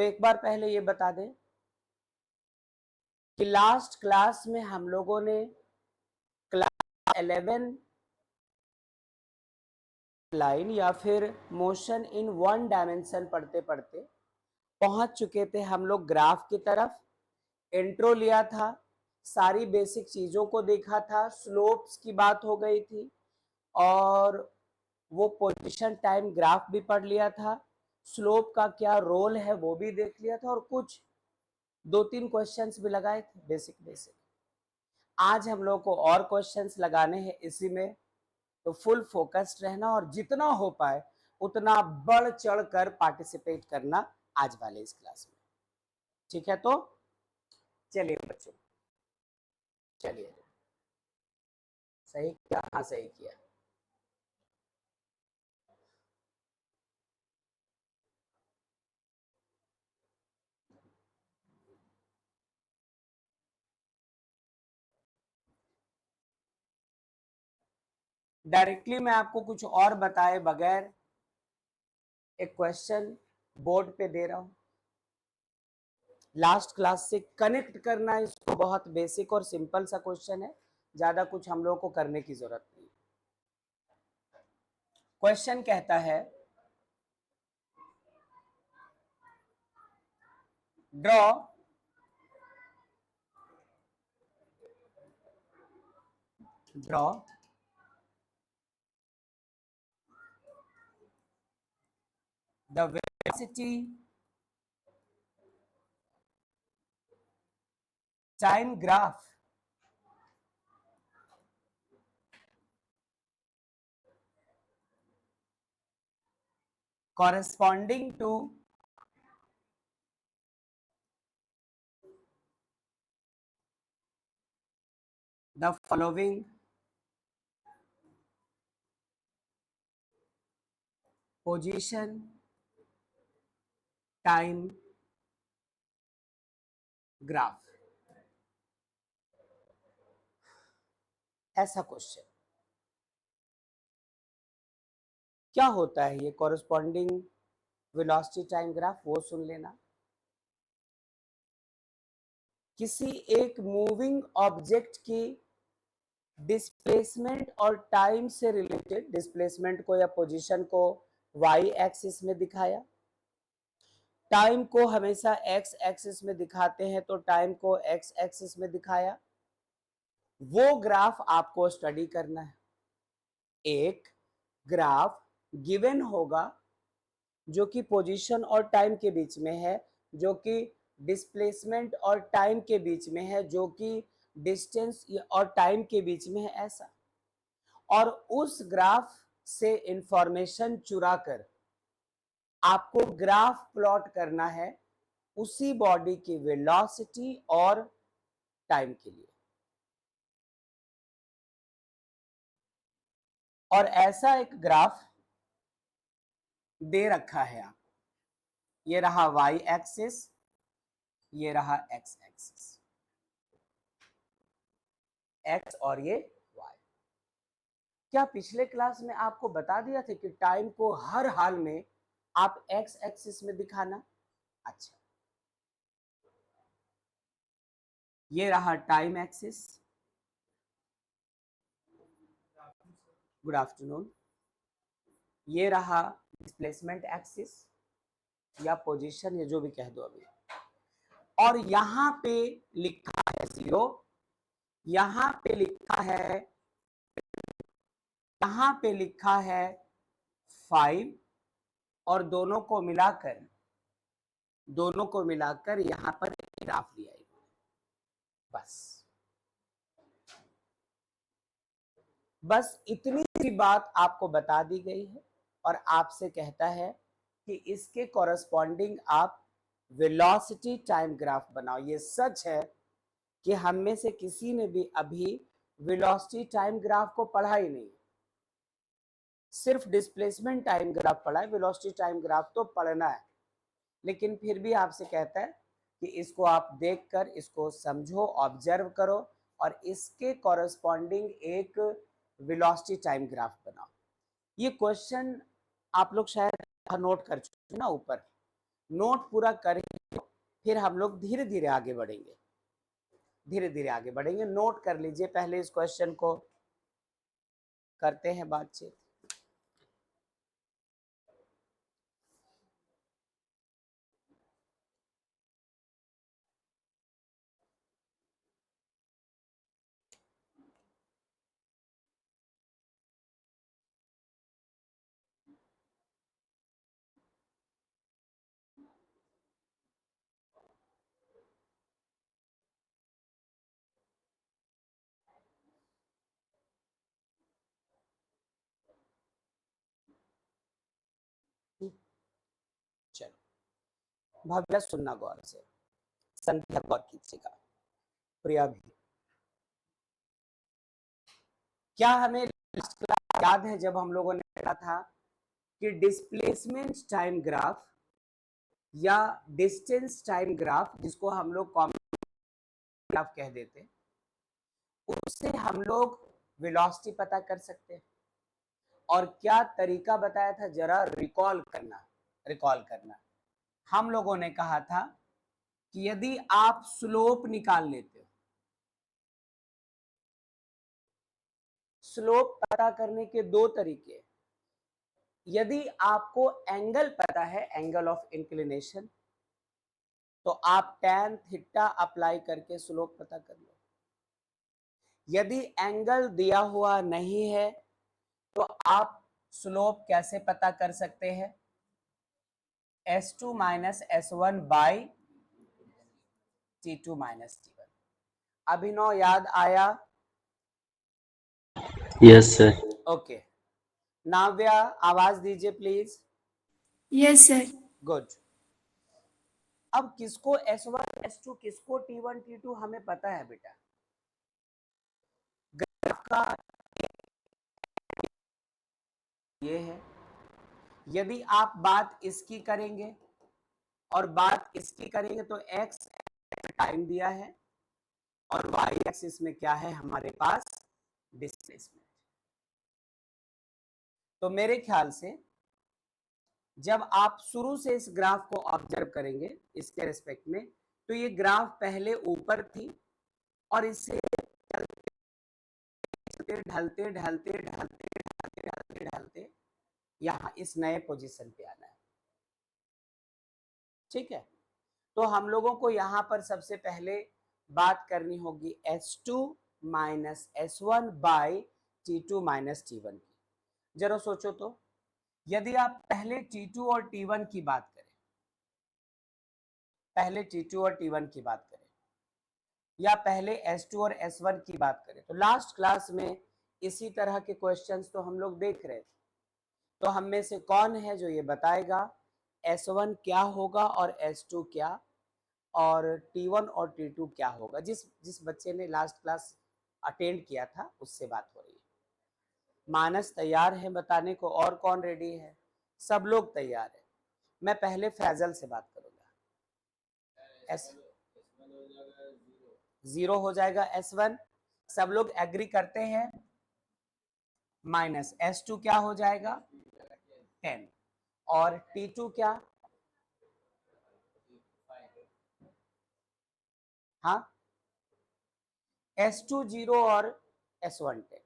तो एक बार पहले ये बता दें कि लास्ट क्लास में हम लोगों ने क्लास 11 लाइन या फिर मोशन इन वन डायमेंशन पढ़ते पढ़ते पहुंच चुके थे हम लोग ग्राफ की तरफ। इंट्रो लिया था, सारी बेसिक चीजों को देखा था, स्लोप्स की बात हो गई थी और वो पोजीशन टाइम ग्राफ भी पढ़ लिया था, स्लोप का क्या रोल है वो भी देख लिया था और कुछ 2-3 क्वेश्चंस भी लगाए थे बेसिक बेसिक। आज हम लोग को और क्वेश्चंस लगाने हैं इसी में, तो फुल फोकस्ड रहना और जितना हो पाए उतना बढ़ चढ़ कर पार्टिसिपेट करना आज वाले इस क्लास में। ठीक है, तो चलिए बच्चों, चलिए। सही किया, हाँ सही किया। डायरेक्टली मैं आपको कुछ और बताए बगैर एक क्वेश्चन बोर्ड पे दे रहा हूं। लास्ट क्लास से कनेक्ट करना इसको बहुत बेसिक और सिंपल सा क्वेश्चन है, ज्यादा कुछ हम लोगों को करने की जरूरत नहीं। क्वेश्चन कहता है draw the velocity time graph corresponding to the following position time graph। ऐसा क्वेश्चन क्या होता है ये कॉरेस्पॉन्डिंग वेलोसिटी टाइम ग्राफ, वो सुन लेना। किसी एक मूविंग ऑब्जेक्ट की डिस्प्लेसमेंट और टाइम से रिलेटेड, डिस्प्लेसमेंट को या पोजीशन को वाई एक्सिस में दिखाया, टाइम को हमेशा एक्स एक्सिस में दिखाते हैं तो टाइम को एक्स एक्सिस में दिखाया, वो ग्राफ आपको स्टडी करना है। एक ग्राफ गिवन होगा जो कि पोजीशन और टाइम के बीच में है, जो कि डिस्प्लेसमेंट और टाइम के बीच में है, जो कि डिस्टेंस और टाइम के बीच में है, ऐसा। और उस ग्राफ से इंफॉर्मेशन चुरा कर आपको ग्राफ प्लॉट करना है उसी बॉडी की वेलोसिटी और टाइम के लिए। और ऐसा एक ग्राफ दे रखा है आपको, ये रहा वाई एक्सिस, ये रहा एक्स एक्सिस, एक्स और ये वाई। क्या पिछले क्लास में आपको बता दिया था कि टाइम को हर हाल में आप एक्स एक्सिस में दिखाना? अच्छा, ये रहा टाइम एक्सिस, गुड आफ्टरनून। ये रहा डिस्प्लेसमेंट एक्सिस या पोजीशन, या जो भी कह दो अभी। और यहां पे लिखा है 0, यहां पे लिखा है, यहां पे लिखा है 5, और दोनों को मिलाकर यहां पर एक ग्राफ लिया है। बस इतनी सी बात आपको बता दी गई है और आपसे कहता है कि इसके कॉरेस्पॉन्डिंग आप वेलोसिटी टाइम ग्राफ बनाओ। ये सच है कि हम में से किसी ने भी अभी वेलोसिटी टाइम ग्राफ को पढ़ा ही नहीं, सिर्फ डिस्प्लेसमेंट टाइम ग्राफ पढ़ा है, वेलोसिटी टाइम ग्राफ तो पढ़ना है। लेकिन फिर भी आपसे कहता है कि इसको आप देखकर इसको समझो, ऑब्जर्व करो और इसके कॉरेस्पॉन्डिंग एक वेलोसिटी टाइम ग्राफ बनाओ। ये क्वेश्चन आप लोग शायद नोट कर चुके हैं ना ऊपर, नोट पूरा करेंगे फिर हम लोग धीरे धीरे आगे बढ़ेंगे, धीरे धीरे आगे बढ़ेंगे। नोट कर लीजिए पहले इस क्वेश्चन को, करते हैं बातचीत। चलो भव्या सुनना गौर से, संध्या गौर कीजिएगा, प्रिया भी। क्या हमें याद है जब हम लोगों ने पढ़ा था कि डिस्प्लेसमेंट टाइम ग्राफ या डिस्टेंस टाइम ग्राफ, जिसको हम लोग कॉमन ग्राफ कह देते, उससे हम लोग वेलोसिटी पता कर सकते हैं। और क्या तरीका बताया था, जरा रिकॉल करना, रिकॉल करना। हम लोगों ने कहा था कि यदि आप स्लोप निकाल लेते हो, स्लोप पता करने के दो तरीके, यदि आपको एंगल पता है, एंगल ऑफ इंक्लिनेशन, तो आप tan थीटा अप्लाई करके स्लोप पता कर लो। यदि एंगल दिया हुआ नहीं है तो आप स्लोप कैसे पता कर सकते हैं, S2 minus S1 by T2 minus T1। अभिनव याद आया? Yes sir. ओके, नाव्या आवाज दीजिए प्लीज। Yes sir. गुड। अब किसको S1 S2 किसको T1 T2 हमें पता है बेटा। ग्राफ का ये है, यदि आप बात इसकी करेंगे और बात इसकी करेंगे तो x टाइम दिया है और y एक्सिस में क्या है हमारे पास, डिस्प्लेसमेंट। तो मेरे ख्याल से जब आप शुरू से इस ग्राफ को ऑब्जर्व करेंगे इसके रिस्पेक्ट में, तो ये ग्राफ पहले ऊपर थी और इससे ढलते ढलते ढलते ढलते ढलते ढलते यहाँ इस नए पोजीशन पे आना है। ठीक है, तो हम लोगों को यहाँ पर सबसे पहले बात करनी होगी S2 minus S1 by T2 minus T1 की। जरा सोचो तो, यदि आप पहले T2 और T1 की बात करें, पहले T2 और T1 की बात करें या पहले S2 और S1 की बात करें, तो लास्ट क्लास में इसी तरह के क्वेश्चंस तो हम लोग देख रहे थे। तो हम में से कौन है जो ये बताएगा S1 क्या होगा और S2 क्या और T1 और T2 क्या होगा। जिस बच्चे ने लास्ट क्लास अटेंड किया था उससे बात हो रही है। मानस तैयार है बताने को, और कौन रेडी है? सब लोग तैयार है। मैं पहले फैजल से बात करूंगा। जीरो हो जाएगा S1, सब लोग एग्री करते हैं। माइनस S2 क्या हो जाएगा 10 और T2 क्या, हाँ S2 0 और S1 10,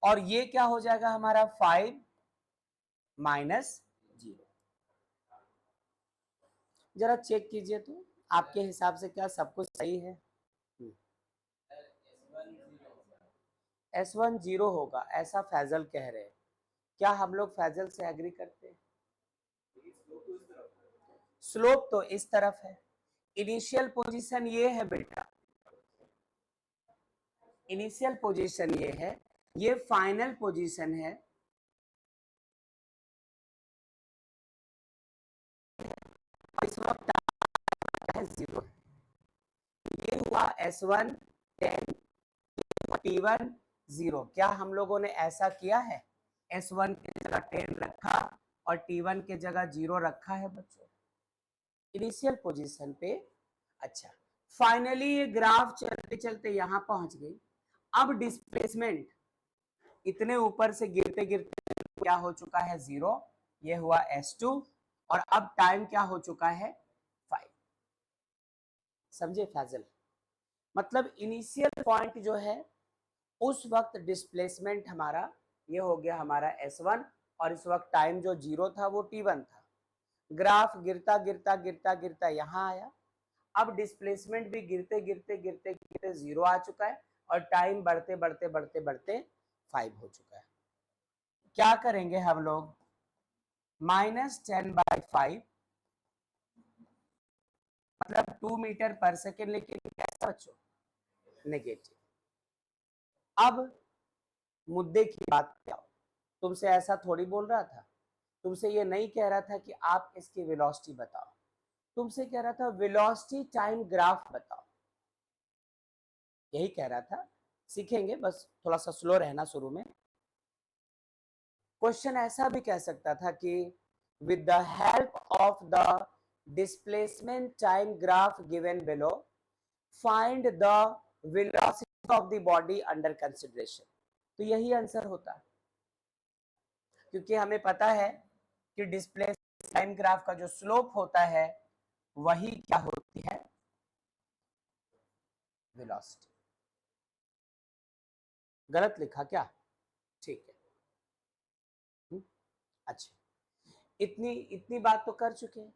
और ये क्या हो जाएगा हमारा 5 माइनस 0। जरा चेक कीजिए तो आपके हिसाब से क्या सब कुछ सही है। S1 0 होगा ऐसा फैजल कह रहे हैं, क्या हम लोग फैजल से एग्री करते हैं? स्लोप तो इस तरफ है, इनिशियल पोजीशन ये है बेटा, इनिशियल पोजीशन ये है, ये फाइनल पोजीशन है, इस वक्त है 0। ये हुआ S1 10, T1 0। क्या हम लोगों ने ऐसा किया है, S1 की जगह 10 रखा और T1 के जगह 0 रखा है बच्चों इनिशियल पोजीशन पे। अच्छा, फाइनली ये ग्राफ चलते चलते यहां पहुंच गई। अब डिस्प्लेसमेंट इतने ऊपर से गिरते गिरते क्या हो चुका है 0, ये हुआ s2 और अब टाइम क्या हो चुका है 5। समझे फैजल? मतलब इनिशियल पॉइंट जो है उस वक्त डिस्प्लेसमेंट हमारा ये हो गया हमारा s1 और इस वक्त टाइम जो 0 था वो t1 था। ग्राफ गिरता गिरता गिरता गिरता यहाँ आया, अब डिस्प्लेसमेंट भी गिरते गिरते गिरते गिरते 0 आ चुका है और टाइम बढ़ते बढ़ते बढ़ते बढ़ते 5 हो चुका है। क्या करेंगे हम लोग, -10/5 मतलब 2 मीटर पर सेकेंड, लेकिन कैसा बच्चों, नेगेटिव। अब मुद्दे की बात क्या हो, तुमसे ऐसा थोड़ी बोल रहा था, तुमसे ये नहीं कह रहा था कि आप इसकी वेलोसिटी बताओ, तुमसे कह रहा था वेलोसिटी टाइम ग्राफ बताओ, यही कह रहा था। सीखेंगे, बस थोड़ा सा स्लो रहना शुरू में। क्वेश्चन ऐसा भी कह सकता था कि with the help of the displacement time graph given below find the velocity of the body under consideration. तो यही आंसर होता, क्योंकि हमें पता है कि डिस्प्लेसमेंट टाइम ग्राफ का जो स्लोप होता है वही क्या होती है, वेलोसिटी। गलत लिखा क्या? ठीक है। अच्छा, इतनी इतनी बात तो कर चुके हैं।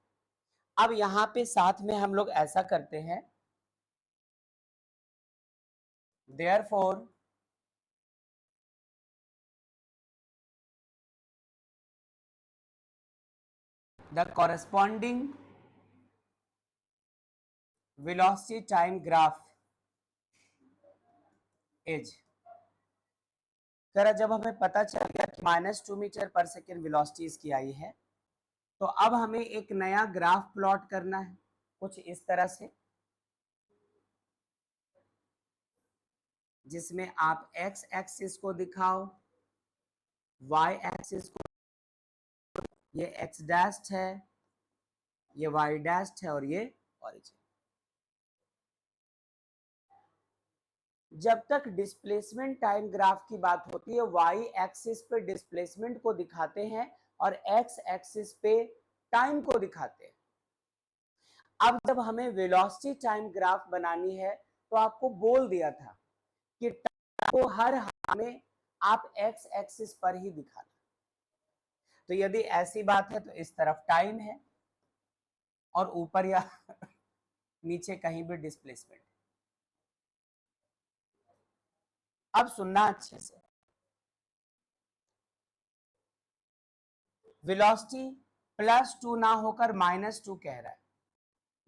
अब यहां पे साथ में हम लोग ऐसा करते हैं, therefore the corresponding velocity time graph is, जब हमें पता चल गया कि -2 मीटर पर सेकेंड वेलोसिटी इसकी आई है, तो अब हमें एक नया ग्राफ प्लॉट करना है कुछ इस तरह से, जिसमें आप x एक्सिस को दिखाओ, y एक्सिस को, ये x डैश्ड है, ये y डैश्ड है और ये ओरिजिन। जब तक डिस्प्लेसमेंट टाइम ग्राफ की बात होती है, y एक्सिस पे डिस्प्लेसमेंट को दिखाते हैं और x एक्सिस पे टाइम को दिखाते हैं। अब जब हमें वेलोसिटी टाइम ग्राफ बनानी है तो आपको बोल दिया था कि टाइम को हर हाल में आप x एक्सिस पर ही दिखाना। तो यदि ऐसी बात है तो इस तरफ टाइम है और ऊपर या नीचे कहीं भी डिस्प्लेसमेंट। अब सुनना अच्छे से, वेलोसिटी +2 ना होकर -2 कह रहा है।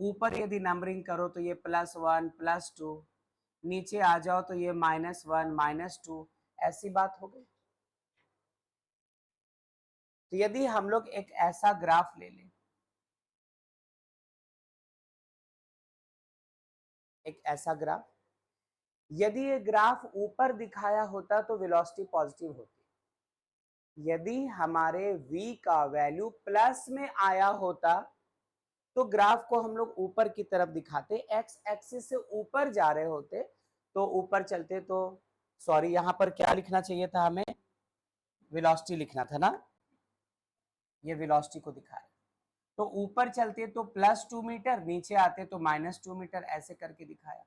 ऊपर यदि नंबरिंग करो तो ये +1 +2, नीचे आ जाओ तो ये -1 -2, ऐसी बात हो गई। तो यदि हम लोग एक ऐसा ग्राफ ले लें, एक ऐसा ग्राफ, यदि ये ग्राफ ऊपर दिखाया होता तो वेलोसिटी पॉजिटिव होती, यदि हमारे v का वैल्यू प्लस में आया होता तो ग्राफ को हम लोग ऊपर की तरफ दिखाते, x एक्सिस से ऊपर जा रहे होते तो ऊपर चलते, तो सॉरी यहां पर क्या लिखना चाहिए था हमें, वेलोसिटी लिखना था ना, ये वेलोसिटी को दिखा रहे, तो ऊपर चलते तो +2 मीटर, नीचे आते तो -2 मीटर, ऐसे करके दिखाया,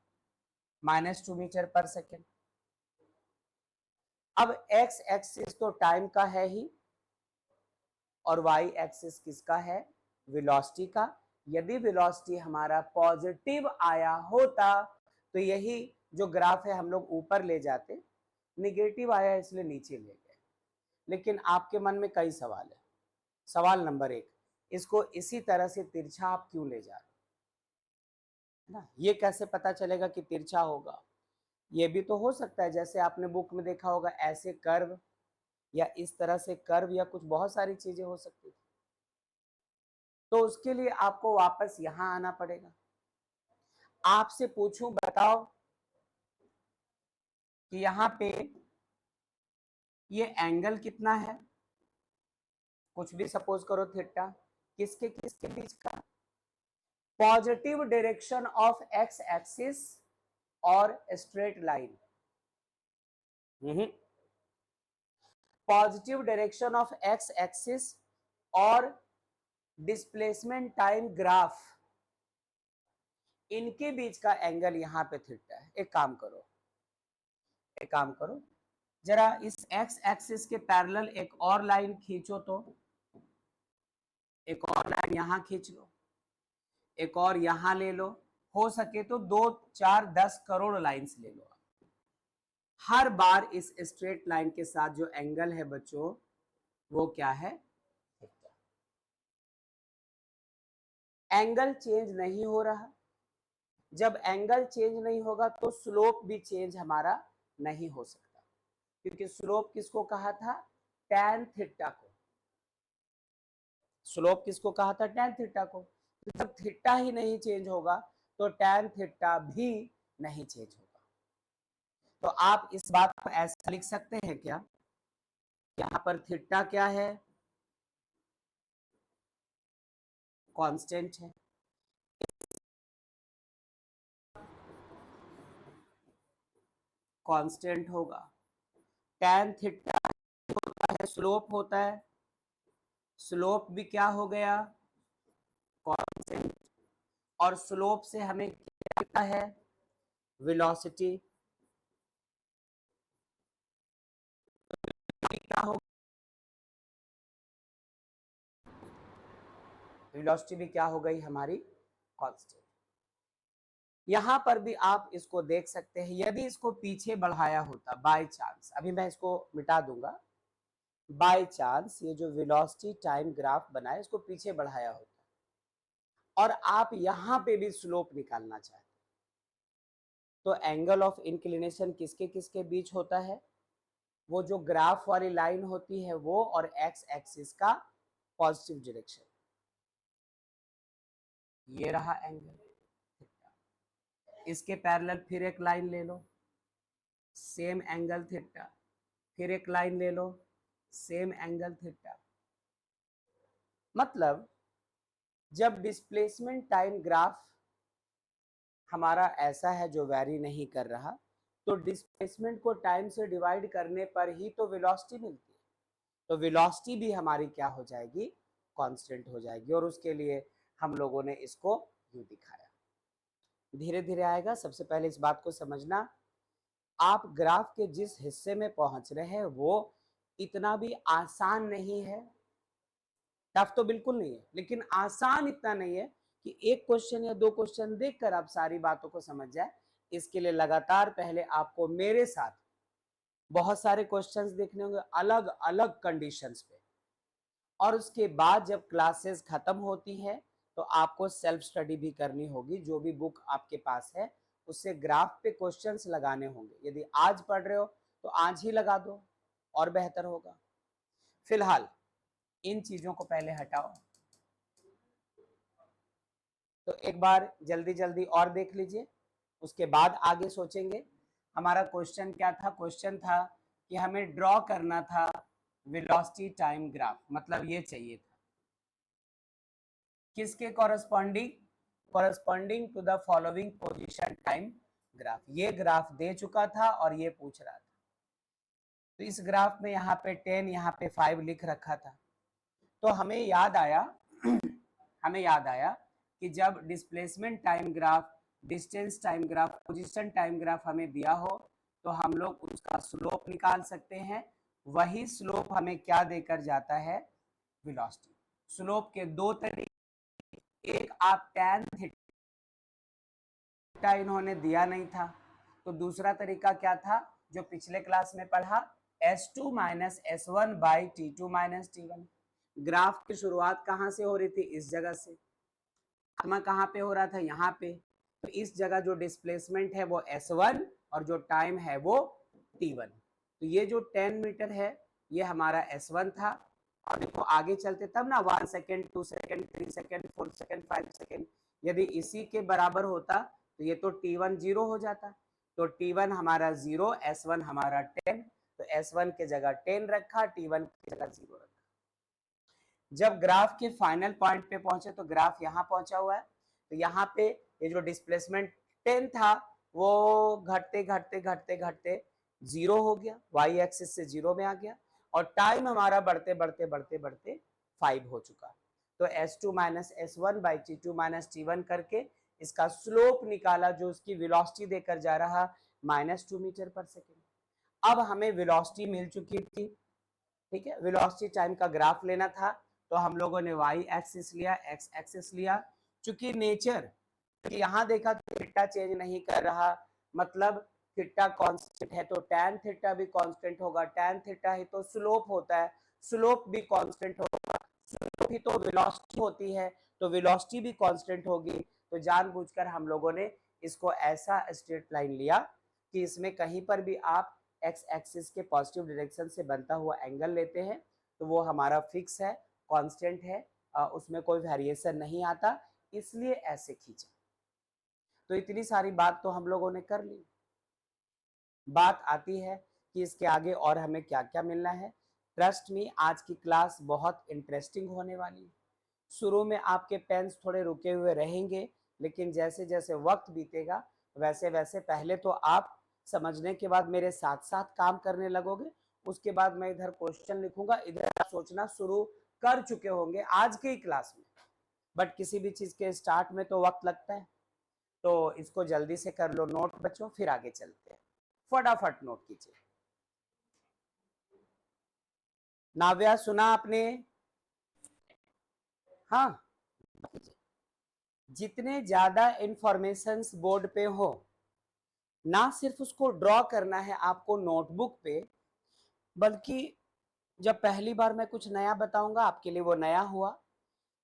-2 मीटर पर सेकेंड। अब x एक्सिस तो टाइम का है ही और y एक्सिस किसका है, वेलोसिटी का। यदि वेलोसिटी हमारा पॉजिटिव आया होता तो यही जो ग्राफ है हम लोग ऊपर ले जाते, निगेटिव आया इसलिए नीचे ले गए। लेकिन आपके मन में कई सवाल है। सवाल नंबर 1, इसको इसी तरह से तिरछा आप क्यों ले जा रहे हो ना, ये कैसे पता चलेगा कि तिरछा होगा? ये भी तो हो सकता है, जैसे आपने बुक में देखा होगा ऐसे कर्व या इस तरह से कर्व या कुछ बहुत सारी चीजें हो सकती थी। तो उसके लिए आपको वापस यहां आना पड़ेगा। आपसे पूछूं, बताओ कि यहां पे ये एंगल कितना है, कुछ भी सपोज करो थीटा, किसके किसके बीच का, positive direction of x axis और straight line, positive direction of x axis और डिस्प्लेसमेंट टाइम ग्राफ, इनके बीच का एंगल यहां पे थीटा है। एक काम करो, जरा इस एक्स एक्सिस के पैरेलल एक और लाइन खींचो, तो एक और लाइन यहां खींच लो, एक और यहां ले लो, हो सके तो 2 4 10 करोड़ लाइंस ले लो। हर बार इस स्ट्रेट लाइन के साथ जो एंगल है बच्चों, वो क्या है? एंगल चेंज नहीं हो रहा। जब एंगल चेंज नहीं होगा तो स्लोप भी चेंज हमारा नहीं हो सकता, क्योंकि स्लोप किसको कहा था? टैन थीटा को। स्लोप किसको कहा था? टैन थीटा को। तो जब थीटा ही नहीं चेंज होगा तो टैन थीटा भी नहीं चेंज होगा। तो आप इस बात को ऐसा लिख सकते हैं क्या? यहां पर थीटा क्या है? कांस्टेंट है। कांस्टेंट होगा। टैन थीटा होता है, स्लोप होता है, स्लोप भी क्या हो गया? कांस्टेंट। और स्लोप से हमें क्या मिलता है? वेलोसिटी। क्या हो? वेलोसिटी भी क्या हो गई हमारी? कांस्टेंट। यहां पर भी आप इसको देख सकते हैं, यदि इसको पीछे बढ़ाया होता बाय चांस, अभी मैं इसको मिटा दूंगा, बाय चांस ये जो वेलोसिटी टाइम ग्राफ बना है इसको पीछे बढ़ाया होता और आप यहां पे भी स्लोप निकालना चाहते, तो एंगल ऑफ इंक्लिनेशन किसके किसके बीच होता है? वो जो ग्राफ वाली लाइन होती है वो, और एक्स एक्सिस का पॉजिटिव डायरेक्शन, ये रहा एंगल। इसके पैरेलल फिर एक लाइन ले लो, सेम एंगल थीटा, फिर एक लाइन ले लो, सेम एंगल थीटा। मतलब जब डिस्प्लेसमेंट टाइम ग्राफ हमारा ऐसा है जो वैरी नहीं कर रहा, तो डिस्प्लेसमेंट को टाइम से डिवाइड करने पर ही तो वेलोसिटी मिलती है, तो वेलोसिटी भी हमारी क्या हो जाएगी? कांस्टेंट हो जाएगी। और उसके लिए हम लोगों ने इसको यूं दिखाया। धीरे धीरे आएगा। सबसे पहले इस बात को समझना, आप ग्राफ के जिस हिस्से में पहुंच रहे हैं वो इतना भी आसान नहीं है। टफ तो बिल्कुल नहीं है, लेकिन आसान इतना नहीं है कि एक क्वेश्चन या दो क्वेश्चन देखकर आप सारी बातों को समझ जाए। इसके लिए लगातार पहले आपको मेरे साथ बहुत सारे क्वेश्चंस देखने होंगे अलग अलग कंडीशंस पे, और उसके बाद जब क्लासेस खत्म होती है तो आपको सेल्फ स्टडी भी करनी होगी। जो भी बुक आपके पास है उससे ग्राफ पे क्वेश्चंस लगाने होंगे। यदि आज पढ़ रहे हो तो आज ही लगा दो और बेहतर होगा। फिलहाल इन चीजों को पहले हटाओ, तो एक बार जल्दी जल्दी और देख लीजिए, उसके बाद आगे सोचेंगे। हमारा क्वेश्चन क्या था? क्वेश्चन था कि हमें ड्रॉ करना था वेलोसिटी टाइम ग्राफ, मतलब ये चाहिए था किसके corresponding? Corresponding to the following position time graph. ये ग्राफ दे चुका था और ये पूछ रहा था। तो इस ग्राफ में यहाँ पे 10, यहाँ पे 5 लिख रखा था। तो हमें याद आया हमें याद आया कि जब displacement time graph, distance time graph, position time graph हमें दिया हो तो हम लोग उसका स्लोप निकाल सकते हैं। वही स्लोप हमें क्या देकर जाता है? वेलोसिटी। स्लोप के दो तरीके, एक आप टैन थीटा इन्होंने दिया नहीं था, तो दूसरा तरीका क्या था जो पिछले क्लास में पढ़ा? S2 minus S1 by T2 minus T1। Graph की शुरुआत कहां से हो रही थी? इस जगह से। खात्मा कहां पे हो रहा था? यहाँ पे। तो इस जगह जो डिस्प्लेसमेंट है वो S1 और जो टाइम है वो T1। तो ये जो 10 मीटर है ये हमारा S1 था। और देखो आगे चलते तब ना 1 second, 2 second, 3 second, 4 second, 5 second, यदि इसी के बराबर होता तो ये तो T1 0 हो जाता। तो T1 हमारा 0, S1 हमारा 10, तो S1 के जगह 10 रखा, T1 की जगह 0 रखा। जब ग्राफ के फाइनल पॉइंट पे पहुंचे तो ग्राफ यहाँ पहुंचा हुआ है, तो यहाँ पे ये जो डिस्प्लेसमेंट 10 था वो घटते घटते घटते घटते 0 हो गया, वाई एक्सिस से 0 में आ गया, और टाइम हमारा बढ़ते बढ़ते बढ़ते बढ़ते 5 हो चुका। तो s2 minus s1 by t2 minus t1 करके इसका स्लोप निकाला, जो उसकी वेलोसिटी देकर जा रहा -2 मीटर पर सेकेंड। अब हमें वेलोसिटी मिल चुकी थी, ठीक है, वेलोसिटी टाइम का ग्राफ लेना था, तो हम लोगों ने y एक्सिस लिया, x एक्सिस लिया। चूंकि नेचर यहाँ देखा थीटा चेंज नहीं कर रहा, मतलब थीटा कांस्टेंट है, तो tan थीटा भी कांस्टेंट होगा, tan थीटा ही तो स्लोप होता है, स्लोप भी कांस्टेंट होगा, स्लोप ही तो वेलोसिटी होती है, तो वेलोसिटी भी कांस्टेंट होगी। तो जानबूझकर हम लोगों ने इसको ऐसा स्ट्रेट लाइन लिया कि इसमें कहीं पर भी आप एक्स एक्सिस के पॉजिटिव डायरेक्शन से बनता हुआ एंगल लेते हैं तो वो हमारा फिक्स है, कांस्टेंट है, उसमें कोई वेरिएशन नहीं आता, इसलिए ऐसे खींचा। तो इतनी सारी बात तो हम लोगों ने कर ली। बात आती है कि इसके आगे और हमें क्या क्या मिलना है। ट्रस्ट मी, आज की क्लास बहुत इंटरेस्टिंग होने वाली है। शुरू में आपके पेन्स थोड़े रुके हुए रहेंगे, लेकिन जैसे जैसे वक्त बीतेगा वैसे वैसे पहले तो आप समझने के बाद मेरे साथ साथ काम करने लगोगे, उसके बाद मैं इधर क्वेश्चन लिखूंगा, इधर आप सोचना शुरू कर चुके होंगे आज की क्लास में। बट किसी भी चीज के स्टार्ट में तो वक्त लगता है, तो इसको जल्दी से कर लो नोट बच्चों, फिर आगे चलते हैं। फटाफट नोट कीजिए। नाव्या, सुना आपने? हाँ, जितने ज्यादा इंफॉर्मेशन बोर्ड पे हो, ना सिर्फ उसको ड्रॉ करना है आपको नोटबुक पे, बल्कि जब पहली बार मैं कुछ नया बताऊंगा आपके लिए वो नया हुआ,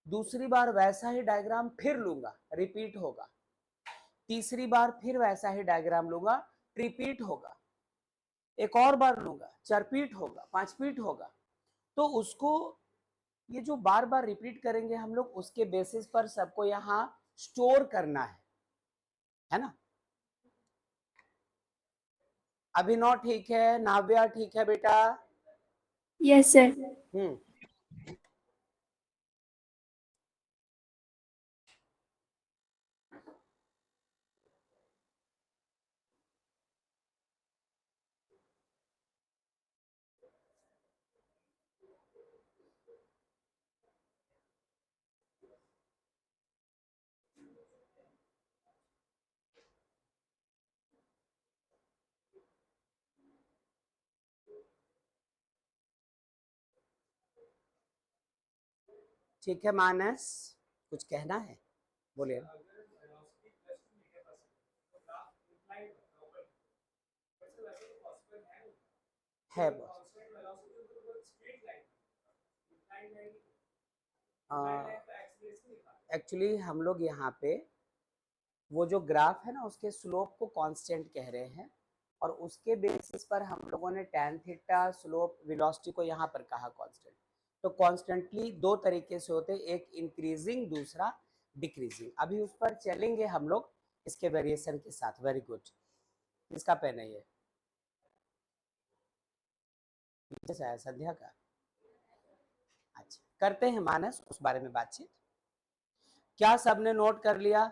दूसरी बार वैसा ही डायग्राम फिर लूंगा, रिपीट होगा, तीसरी बार फिर वैसा ही डायग्राम लूंगा, रिपीट होगा, एक और बार लूंगा, 4 पीट होगा, 5 पीट होगा। तो उसको ये जो बार बार रिपीट करेंगे हम लोग, उसके बेसिस पर सबको यहाँ स्टोर करना है ना। अभिनव ठीक है, नाव्या ठीक है बेटा? Yes, sir. हम्म, ठीक है मानस, कुछ कहना है, बोलिए। है बॉस, एक्चुअली हम लोग यहाँ पे वो जो ग्राफ है ना उसके स्लोप को कांस्टेंट कह रहे हैं, और उसके बेसिस पर हम लोगों ने tan थीटा स्लोप वेलोसिटी को यहाँ पर कहा कांस्टेंट। तो कॉन्स्टेंटली दो तरीके से होते हैं, एक इंक्रीजिंग, दूसरा डिक्रीजिंग। अभी उस पर चलेंगे हम लोग इसके वेरिएशन के साथ। वेरी गुड, इसका पेन है ये, जैसा है संध्या का। अच्छा, करते हैं मानस उस बारे में बातचीत। क्या सबने नोट कर लिया?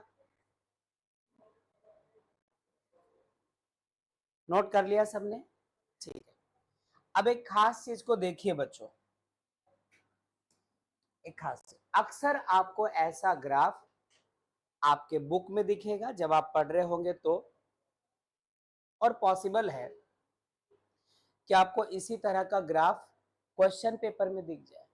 नोट कर लिया सबने? ठीक है। अब एक खास चीज को देखिए बच्चों, एक खास चीज, अक्सर आपको ऐसा ग्राफ आपके बुक में दिखेगा जब आप पढ़ रहे होंगे तो, और पॉसिबल है कि आपको इसी तरह का ग्राफ क्वेश्चन पेपर में दिख जाए।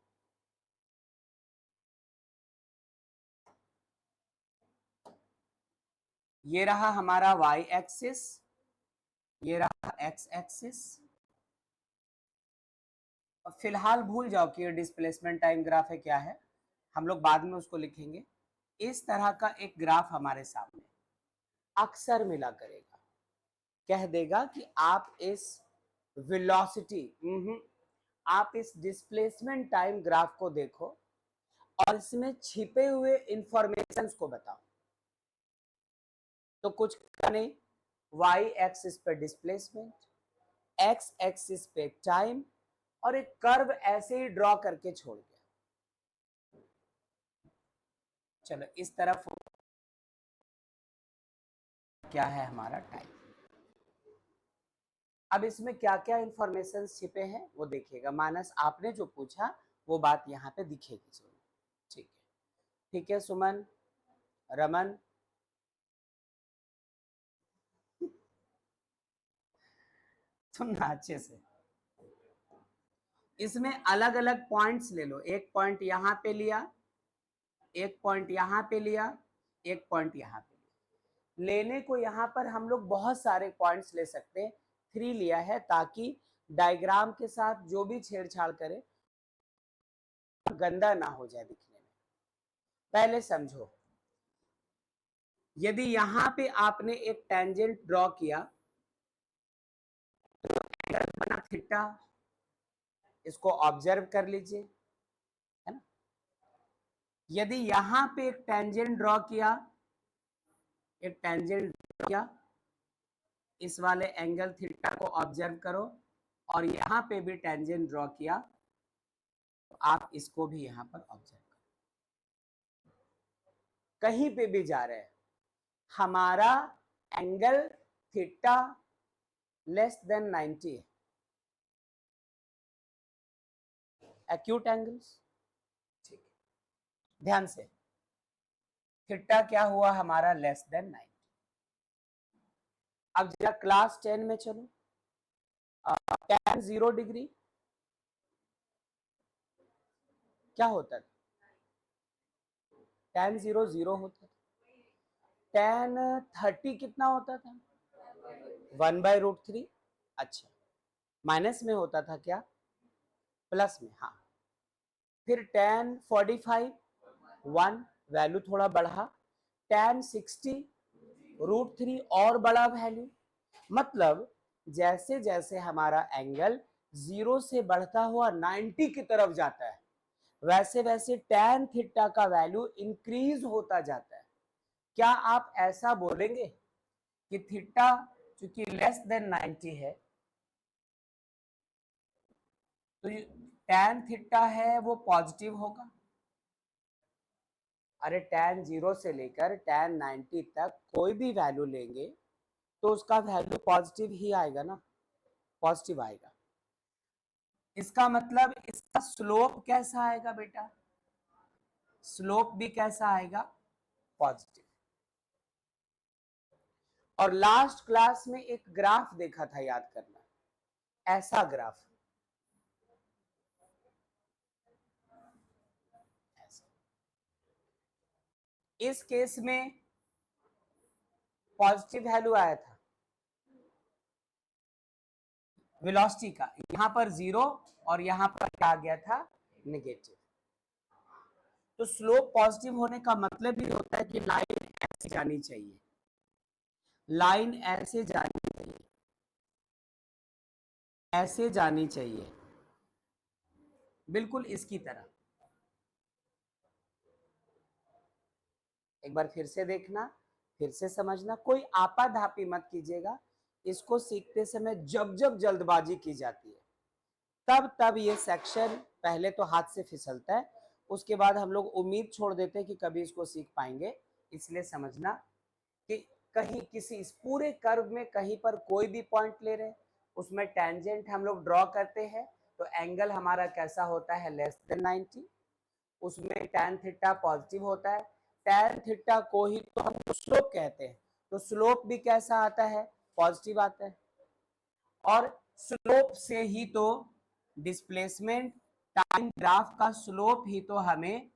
ये रहा हमारा y एक्सिस, ये रहा x एक्सिस। फिलहाल भूल जाओ कि ये डिस्प्लेसमेंट टाइम ग्राफ है क्या है, हम लोग बाद में उसको लिखेंगे। इस तरह का एक ग्राफ हमारे सामने अक्सर मिला करेगा, कह देगा कि आप इस वेलोसिटी, आप इस डिस्प्लेसमेंट टाइम ग्राफ को देखो और इसमें छिपे हुए इंफॉर्मेशंस को बताओ। तो कुछ नहीं, y एक्सिस पे डिस्प्लेसमेंट, x एक्सिस पे टाइम, और एक कर्व ऐसे ही ड्रॉ करके छोड़ दिया। चलो इस तरफ क्या है हमारा टाइम। अब इसमें क्या क्या इंफॉर्मेशन छिपे हैं वो देखिएगा। मानस, आपने जो पूछा वो बात यहाँ पे दिखेगी सुमन। ठीक है सुमन, रमन, सुनना अच्छे से। इसमें अलग अलग पॉइंट्स ले लो, एक पॉइंट यहाँ पे लिया, एक पॉइंट यहाँ पे लिया, एक पॉइंट यहाँ पे लिया। लेने को यहाँ पर हम लोग बहुत सारे पॉइंट्स ले सकते हैं, 3 लिया है ताकि डायग्राम के साथ जो भी छेड़छाड़ करे गंदा ना हो जाए दिखने में। पहले समझो, यदि यहाँ पे आपने एक टेंजेंट ड्रॉ किया तो एंगल बना थीटा, इसको ऑब्जर्व कर लीजिए, है ना। यदि यहां पे एक टेंजेंट ड्रॉ किया, एक टेंजेंट ड्रॉ किया, इस वाले एंगल थीटा को ऑब्जर्व करो, और यहां पे भी टेंजेंट ड्रॉ किया तो आप इसको भी यहां पर ऑब्जर्व करो। कहीं पे भी जा रहे हैं, हमारा एंगल थीटा लेस देन 90 है, एक्यूट एंगल्स। ठीक है, ध्यान से, थीटा क्या हुआ हमारा, लेस देन 90। अब जरा क्लास 10 में चलो, tan 0 डिग्री क्या होता था, tan 0 0 होता था, tan 30 कितना होता था, 1/√3। अच्छा, माइनस में होता था क्या, प्लस में, हाँ। फिर tan 45 1, वैल्यू थोड़ा बढ़ा, tan 60 √3 और बड़ा वैल्यू। मतलब जैसे जैसे हमारा एंगल 0 से बढ़ता हुआ 90 की तरफ जाता है, वैसे वैसे tan थीटा का वैल्यू इंक्रीज होता जाता है। क्या आप ऐसा बोलेंगे कि थीटा चूंकि लेस देन 90 है तो tan थीटा है वो पॉजिटिव होगा? अरे tan 0 से लेकर tan 90 तक कोई भी वैल्यू लेंगे तो उसका वैल्यू पॉजिटिव ही आएगा ना, पॉजिटिव आएगा। इसका मतलब इसका स्लोप कैसा आएगा बेटा, स्लोप भी कैसा आएगा, पॉजिटिव। और लास्ट क्लास में एक ग्राफ देखा था, याद करना, ऐसा ग्राफ, ऐसा। इस केस में पॉजिटिव वैल्यू आया था वेलोसिटी का, यहां पर 0 और यहां पर क्या आ गया था, नेगेटिव। तो स्लोप पॉजिटिव होने का मतलब ही होता है कि लाइन ऐसे जानी चाहिए, लाइन ऐसे जानी चाहिए, ऐसे जानी चाहिए, बिल्कुल इसकी तरह। एक बार फिर से देखना, फिर से समझना, कोई आपाधापी मत कीजिएगा। इसको सीखते समय जब जब जल्दबाजी की जाती है तब तब ये सेक्शन पहले तो हाथ से फिसलता है, उसके बाद हम लोग उम्मीद छोड़ देते हैं कि कभी इसको सीख पाएंगे। इसलिए समझना कि कहीं किसी इस पूरे कर्व में कहीं पर कोई भी पॉइंट ले रहे हैं, उसमें टेंजेंट हम लोग ड्रॉ करते हैं तो एंगल हमारा कैसा होता है, लेस देन 90। उसमें tan थीटा पॉजिटिव होता है, tan थीटा को ही तो हम स्लोप कहते हैं, तो स्लोप भी कैसा आता है, पॉजिटिव आता है। और स्लोप से ही तो डिस्प्लेसमेंट, टाइम ग्राफ का स्लोप ही तो हमें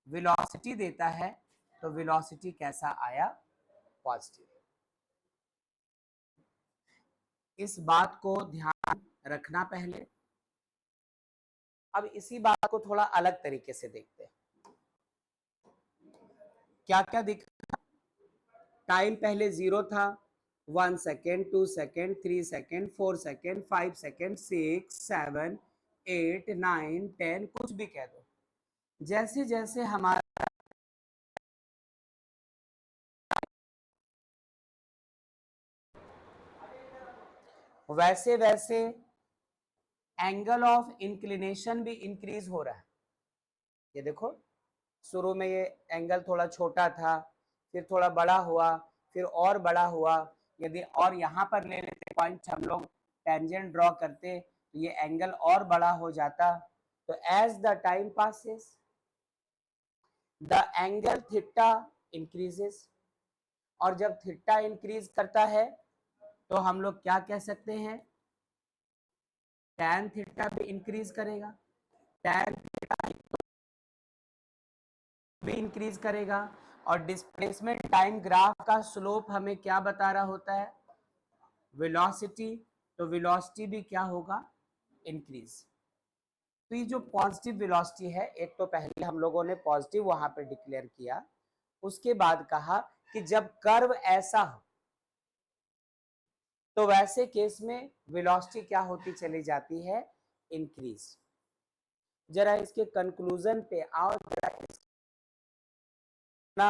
वेलोसिटी देता है, तो वेलोसिटी कैसा आया, पॉजिटिव। इस बात को ध्यान रखना पहले। अब इसी बात को थोड़ा अलग तरीके से देखते हैं। क्या क्या दिख, टाइम पहले 0 था, 1 second, 2 second, 3 second, 4 second, 5 second, 6, 7, 8, 9, 10, कुछ भी कह दो। जैसे जैसे हमारा वैसे वैसे एंगल ऑफ इंक्लिनेशन भी इंक्रीज हो रहा है। ये देखो, शुरू में ये एंगल थोड़ा छोटा था, फिर थोड़ा बड़ा हुआ, फिर और बड़ा हुआ। यदि और यहाँ पर ले लेते पॉइंट हम लोग टेंजेंट ड्रॉ करते, तो ये एंगल और बड़ा हो जाता। तो as the time passes the angle theta increases, और जब थीटा इंक्रीज करता है तो हम लोग क्या कह सकते हैं, टैन थीटा भी इंक्रीज करेगा, टैन थीटा भी इंक्रीज करेगा। और डिस्प्लेसमेंट टाइम ग्राफ का स्लोप हमें क्या बता रहा होता है, वेलोसिटी, तो वेलोसिटी भी क्या होगा, इंक्रीज। तो ये जो पॉजिटिव वेलोसिटी है, एक तो पहले हम लोगों ने पॉजिटिव वहां पे डिक्लेयर किया, उसके बाद कहा कि जब कर्व ऐसा हो तो वैसे केस में वेलोसिटी क्या होती चली जाती है, इंक्रीज। जरा इसके कंक्लूजन पे आओ, जरा ना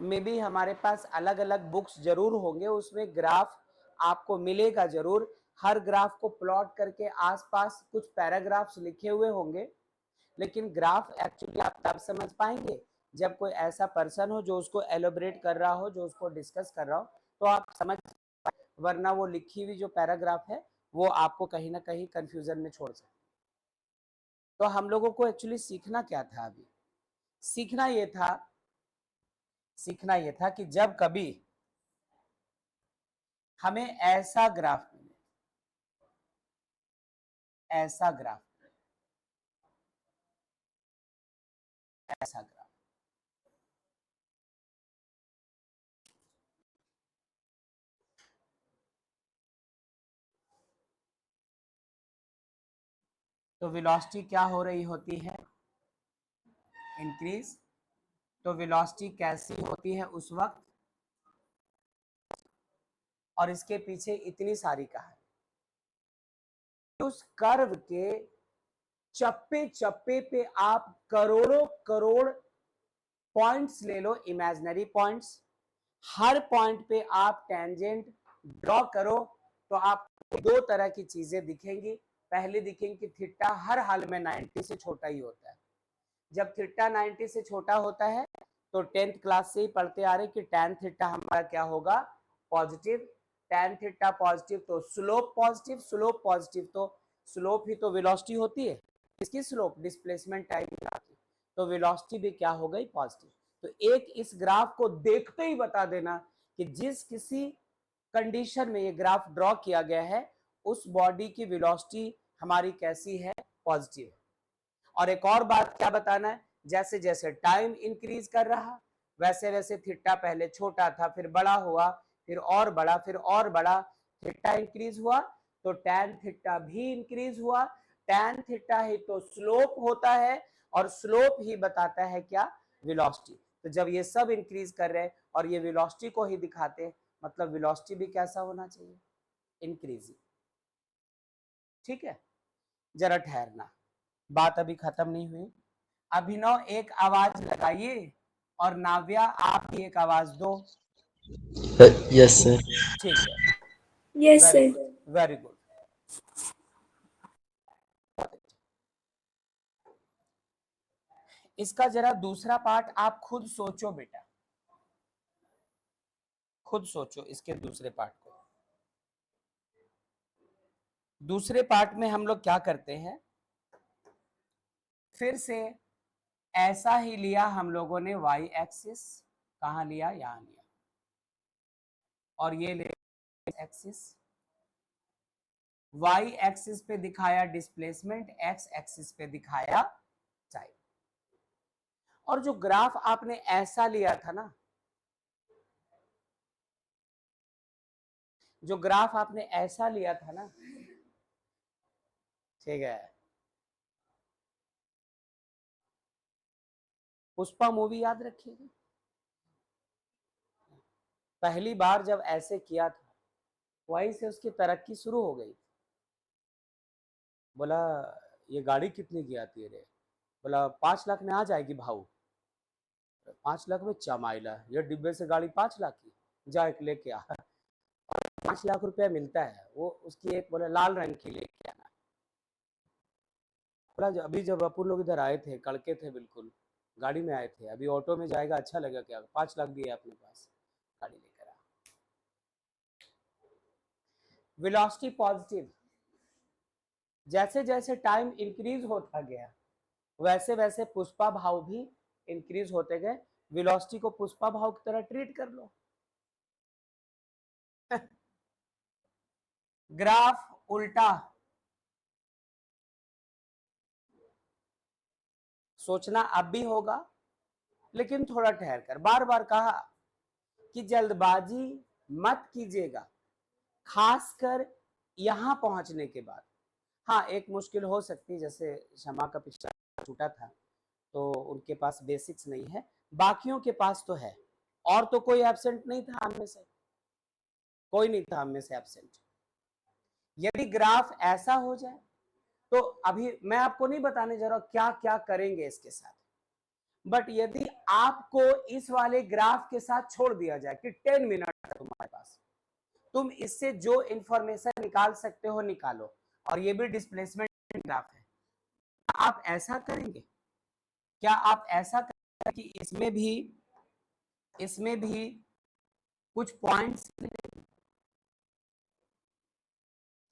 में भी हमारे पास अलग अलग बुक्स जरूर होंगे, उसमें ग्राफ आपको मिलेगा जरूर। हर ग्राफ को प्लॉट करके आसपास कुछ पैराग्राफ्स लिखे हुए होंगे, लेकिन ग्राफ एक्चुअली आप तब समझ पाएंगे जब कोई ऐसा पर्सन हो जो उसको एलोबरेट कर रहा हो, जो उसको डिस्कस कर रहा हो, तो आप समझ, वरना वो लिखी हुई जो पैराग्राफ है वो आपको कहीं ना कहीं कंफ्यूजन में छोड़ सकती। तो हम लोगों को एक्चुअली सीखना क्या था, अभी सीखना ये था कि जब कभी हमें ऐसा ग्राफ मिले, ऐसा ग्राफ, ऐसा ग्राफ, तो वेलोसिटी क्या हो रही होती है, इंक्रीज। तो वेलोसिटी कैसी होती है उस वक्त, और इसके पीछे इतनी सारी कहानी। उस कर्व के चप्पे चप्पे पे आप करोड़ों करोड़ पॉइंट्स ले लो, इमेजिनरी पॉइंट्स, हर पॉइंट पे आप टेंजेंट ड्रॉ करो, तो आपको दो तरह की चीजें दिखेंगी। पहले दिखेंगी कि थीटा हर हाल में 90 से छोटा ही होता है। जब थीटा 90 से छोटा होता है तो 10th क्लास से ही पढ़ते आ रहे कि टैन थीटा हमारा क्या होगा, पॉजिटिव। टैन थीटा पॉजिटिव तो स्लोप पॉजिटिव, स्लोप पॉजिटिव तो स्लोप ही तो वेलोसिटी होती है, इसकी स्लोप डिस्प्लेसमेंट टाइम की, तो वेलोसिटी भी क्या हो गई, पॉजिटिव। तो एक इस ग्राफ को देखते ही बता देना कि जिस किसी कंडीशन में ये ग्राफ ड्रॉ किया गया है उस बॉडी की वेलोसिटी हमारी कैसी है, पॉजिटिव। और एक और बात क्या बताना है, जैसे जैसे टाइम इंक्रीज कर रहा वैसे वैसे थीटा पहले छोटा था, फिर बड़ा हुआ, फिर और बड़ा, फिर और बड़ा, थीटा इंक्रीज हुआ तो टैन थीटा भी इंक्रीज हुआ। टैन थीटा ही तो स्लोप होता है, और स्लोप ही बताता है क्या, वेलोसिटी। तो जब ये सब इंक्रीज कर रहे हैं और ये वेलोसिटी को ही दिखाते हैं, मतलब वेलोसिटी भी कैसा होना चाहिए, इंक्रीजिंग। ठीक है, जरा ठहरना, बात अभी खत्म नहीं हुई। अभिनव एक आवाज लगाइए, और नाव्या आप भी एक आवाज दो। Yes sir. ठीक है, Yes, very sir. Good, very good. इसका जरा दूसरा पार्ट आप खुद सोचो बेटा, खुद सोचो इसके दूसरे पार्ट को। दूसरे पार्ट में हम लोग क्या करते हैं, फिर से ऐसा ही लिया हम लोगों ने, वाई एक्सिस कहाँ लिया, यहां लिया, और ये ले एक्सिस, वाई एक्सिस पे दिखाया डिस्प्लेसमेंट, एक्स एक्सिस पे दिखाया टाइम। और जो ग्राफ आपने ऐसा लिया था ना, जो ग्राफ आपने ऐसा लिया था ना, ठीक है, पुष्पा मूवी याद रखिएगा, पहली बार जब ऐसे किया था वहीं से उसकी तरक्की शुरू हो गई। बोला ये गाड़ी कितने की आती है रे, बोला 5 लाख में आ जाएगी भाऊ। 5 लाख में चमाइला, ये डिब्बे से गाड़ी 5 लाख की, जा एक लेके आ। 5 लाख रुपया मिलता है, वो उसकी एक बोले लाल रंग की लेके आना। बोला अभी जब अपन लोग इधर आए थे, कड़के थे बिल्कुल, गाड़ी में आए थे, अभी ऑटो में जाएगा अच्छा लगेगा क्या, 5 लाख भी है अपने पास, गाड़ी लेकर आ। वेलोसिटी पॉजिटिव, जैसे जैसे टाइम इंक्रीज होता गया वैसे वैसे पुष्पा भाव भी इंक्रीज होते गए। वेलोसिटी को पुष्पा भाव की तरह ट्रीट कर लो। ग्राफ उल्टा, सोचना अब भी होगा लेकिन थोड़ा ठहर कर। बार बार कहा कि जल्दबाजी मत कीजिएगा, खासकर यहां पहुंचने के बाद। हाँ, एक मुश्किल हो सकती है, जैसे शमा का पिछला छूटा था तो उनके पास बेसिक्स नहीं है, बाकियों के पास तो है। और तो कोई एब्सेंट नहीं था हम में से, कोई नहीं था हम में से एब्सेंट। यदि ग्राफ ऐसा हो जाए तो अभी मैं आपको नहीं बताने जा रहा क्या क्या करेंगे इसके साथ, बट यदि आपको इस वाले ग्राफ के साथ छोड़ दिया जाए कि 10 मिनट तुम्हारे पास, तुम इससे जो इंफॉर्मेशन निकाल सकते हो निकालो, और ये भी डिस्प्लेसमेंट ग्राफ है। आप ऐसा करेंगे? क्या आप ऐसा करेंगे कि इसमें भी कुछ पॉइंट्स,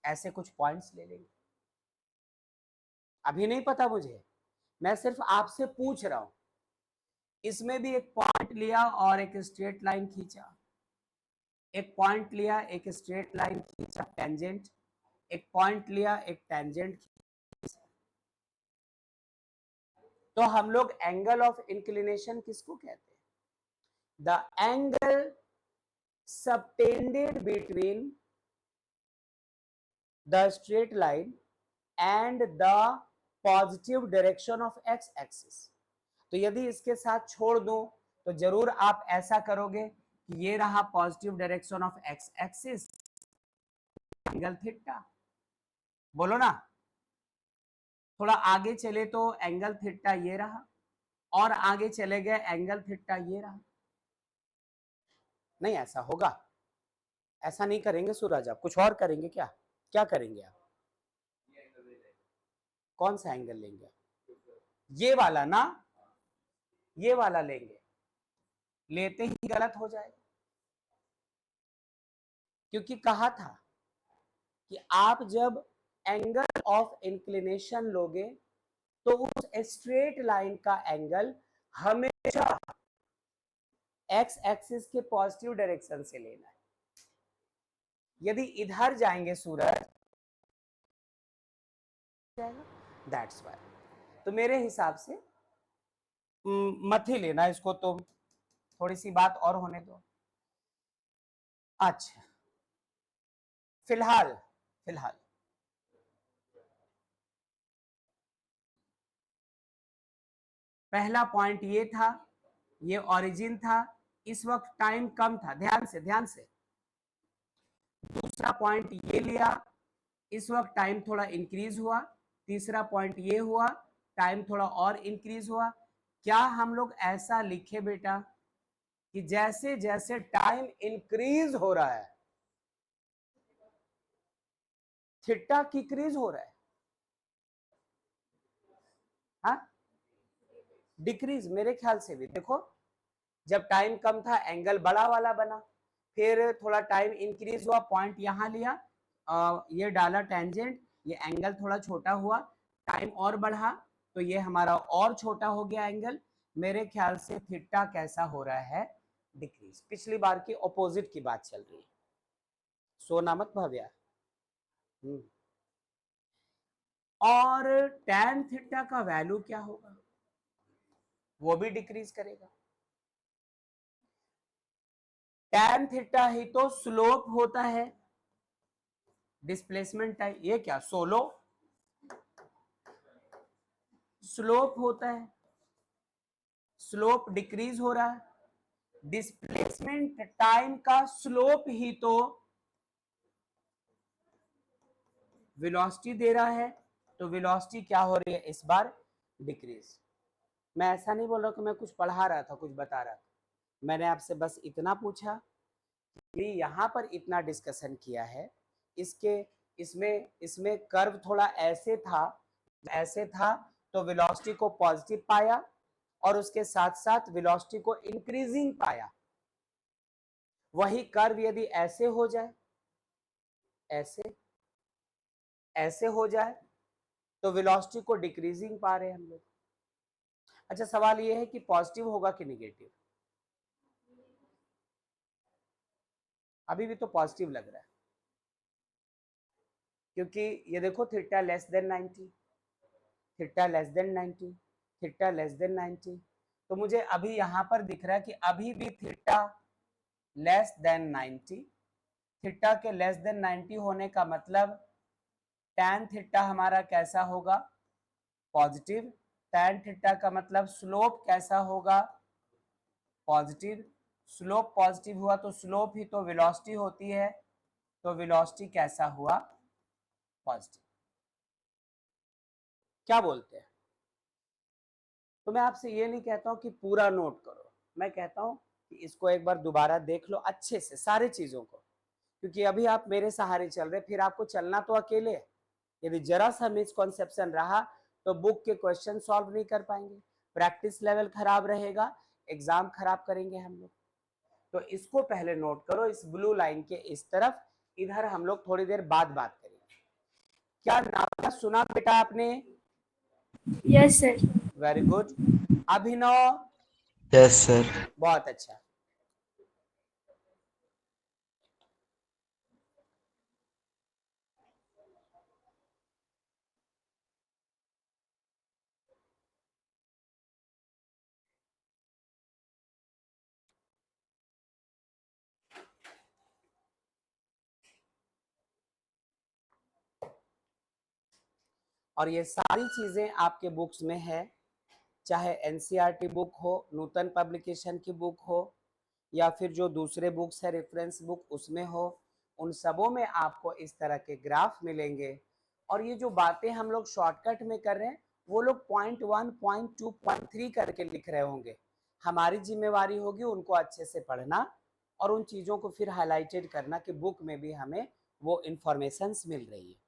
ऐसे कुछ पॉइंट्स ले लेंगे? अभी नहीं पता मुझे, मैं सिर्फ आपसे पूछ रहा हूं। इसमें भी एक पॉइंट लिया और एक स्ट्रेट लाइन खींचा, एक पॉइंट लिया एक स्ट्रेट लाइन खींचा टेंजेंट, एक पॉइंट लिया एक टेंजेंट खींचा। तो हम लोग एंगल ऑफ इंक्लिनेशन किसको कहते हैं? The angle subtended between the straight line and the positive direction of x axis. तो यदि इसके साथ छोड़ दूं तो जरूर आप ऐसा करोगे कि ये रहा positive direction of x axis, angle theta. बोलो ना, थोड़ा आगे चले तो एंगल थीटा ये रहा, और आगे चले गए एंगल थीटा ये रहा। नहीं, ऐसा होगा? ऐसा नहीं करेंगे सूरज, आप कुछ और करेंगे क्या? क्या करेंगे आप? कौन सा एंगल लेंगे? ये वाला ना, ये वाला लेंगे। लेते ही गलत हो जाएगा, क्योंकि कहा था कि आप जब एंगल ऑफ इंक्लिनेशन लोगे तो उस स्ट्रेट लाइन का एंगल हमेशा एक्स एक्सिस के पॉजिटिव डायरेक्शन से लेना है। यदि इधर जाएंगे सूरज, दैट्स वाई। तो मेरे हिसाब से मत ही लेना इसको, तो थोड़ी सी बात और होने दो। अच्छा, फिलहाल पहला पॉइंट ये था, ये ओरिजिन था, इस वक्त टाइम कम था, ध्यान से। दूसरा पॉइंट ये लिया, इस वक्त टाइम थोड़ा इंक्रीज हुआ। तीसरा पॉइंट ये हुआ, टाइम थोड़ा और इंक्रीज हुआ। क्या हम लोग ऐसा लिखे बेटा कि जैसे जैसे टाइम इंक्रीज हो रहा है थीटा डिक्रीज हो रहा है? हाँ, डिक्रीज मेरे ख्याल से भी। देखो, जब टाइम कम था एंगल बड़ा वाला बना, फिर थोड़ा टाइम इंक्रीज हुआ, पॉइंट यहां लिया, ये डाला टेंजेंट, ये एंगल थोड़ा छोटा हुआ, टाइम और बढ़ा तो ये हमारा और छोटा हो गया एंगल। मेरे ख्याल से थीटा कैसा हो रहा है? डिक्रीज। पिछली बार की ऑपोजिट की बात चल रही है, सोना मत भव्या। और tan थीटा का वैल्यू क्या होगा? वो भी डिक्रीज करेगा। tan थीटा ही तो स्लोप होता है, डिस्प्लेसमेंट टाइम। ये क्या सोलो स्लोप होता है, स्लोप डिक्रीज हो रहा है। डिस्प्लेसमेंट टाइम का स्लोप ही तो वेलोसिटी दे रहा है, तो वेलोसिटी क्या हो रही है इस बार? डिक्रीज। मैं ऐसा नहीं बोल रहा कि मैं कुछ पढ़ा रहा था, कुछ बता रहा था, मैंने आपसे बस इतना पूछा कि यहां पर इतना डिस्कशन किया है। इसके इसमें इसमें कर्व थोड़ा ऐसे था तो वेलोसिटी को पॉजिटिव पाया और उसके साथ साथ वेलोसिटी को इंक्रीजिंग पाया। वही कर्व यदि ऐसे हो जाए, ऐसे हो जाए तो वेलोसिटी को डिक्रीजिंग पा रहे हैं हम लोग। अच्छा, सवाल ये है कि पॉजिटिव होगा कि निगेटिव? अभी भी तो पॉजिटिव लग रहा है, क्योंकि ये देखो theta less than 90, theta less than 90, theta less than 90, तो मुझे अभी यहां पर दिख रहा है कि अभी भी थीटा लेस देन 90, थीटा के लेस देन 90 होने का मतलब tan थीटा हमारा कैसा होगा? पॉजिटिव। tan थीटा का मतलब स्लोप कैसा होगा? पॉजिटिव। स्लोप पॉजिटिव हुआ तो स्लोप ही तो वेलोसिटी होती है, तो वेलोसिटी कैसा हुआ? पॉजिटिव। क्या बोलते हैं? तो मैं आपसे ये नहीं कहता हूं कि पूरा नोट करो, मैं कहता हूं कि इसको एक बार दोबारा देख लो अच्छे से सारी चीजों को, क्योंकि अभी आप मेरे सहारे चल रहे, फिर आपको चलना तो अकेले है। यदि जरा सा मिसकॉन्सेप्शन रहा तो बुक के क्वेश्चन सॉल्व नहीं कर पाएंगे, प्रैक्टिस लेवल खराब रहेगा, एग्जाम खराब करेंगे हम लोग। तो इसको पहले नोट करो, इस ब्लू लाइन के इस तरफ, इधर हम लोग थोड़ी देर बाद बात करेंगे। क्या नाम सुना बेटा आपने? Yes, sir. Very good. Abhinav? Yes, sir. बहुत अच्छा। और ये सारी चीजें आपके बुक्स में है, चाहे एनसीईआरटी बुक हो, नूतन पब्लिकेशन की बुक हो, या फिर जो दूसरे बुक्स है रेफरेंस बुक उसमें हो, उन सबों में आपको इस तरह के ग्राफ मिलेंगे। और ये जो बातें हम लोग शॉर्टकट में कर रहे हैं, वो लोग पॉइंट 1, पॉइंट 2, पॉइंट 3 करके लिख रहे होंगे। हमारी जिम्मेवारी होगी उनको अच्छे से पढ़ना और उन चीज़ों को फिर हाईलाइटेड करना कि बुक में भी हमें वो इंफॉर्मेशंस मिल रही है।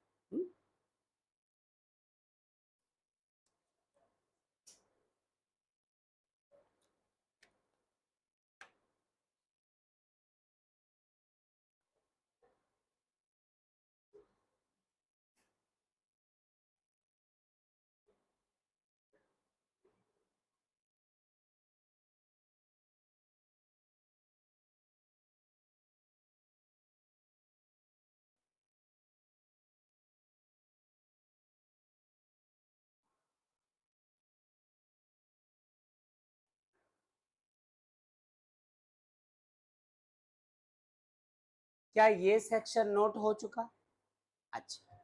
क्या ये सेक्शन नोट हो चुका? अच्छा,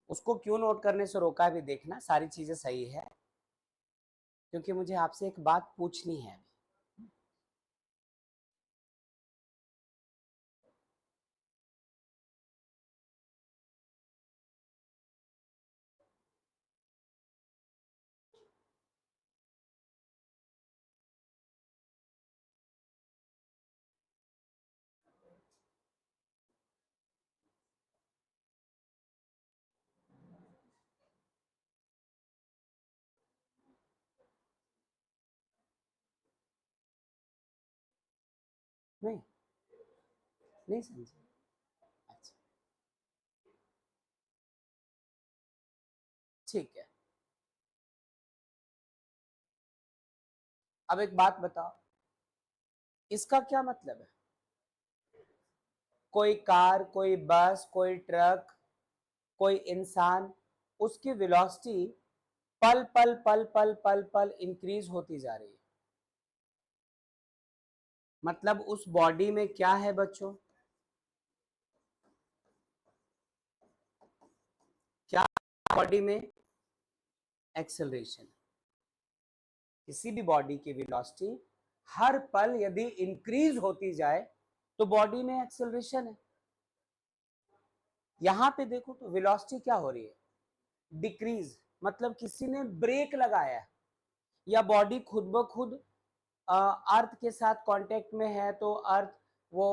उसको क्यों नोट करने से रोका भी देखना, सारी चीजें सही है, क्योंकि मुझे आपसे एक बात पूछनी है। नहीं, नहीं समझे? अच्छा, ठीक है। अब एक बात बताओ, इसका क्या मतलब है? कोई कार, कोई बस, कोई ट्रक, कोई इंसान, उसकी वेलोसिटी पल पल पल पल पल पल इंक्रीज होती जा रही है। मतलब उस बॉडी में क्या है बच्चों? क्या बॉडी में? एक्सेलरेशन। किसी भी बॉडी की वेलोसिटी हर पल यदि इंक्रीज होती जाए तो बॉडी में एक्सेलरेशन है। यहां पे देखो तो वेलोसिटी क्या हो रही है? डिक्रीज। मतलब किसी ने ब्रेक लगाया है, या बॉडी खुद ब खुद अर्थ के साथ कांटेक्ट में है, तो अर्थ वो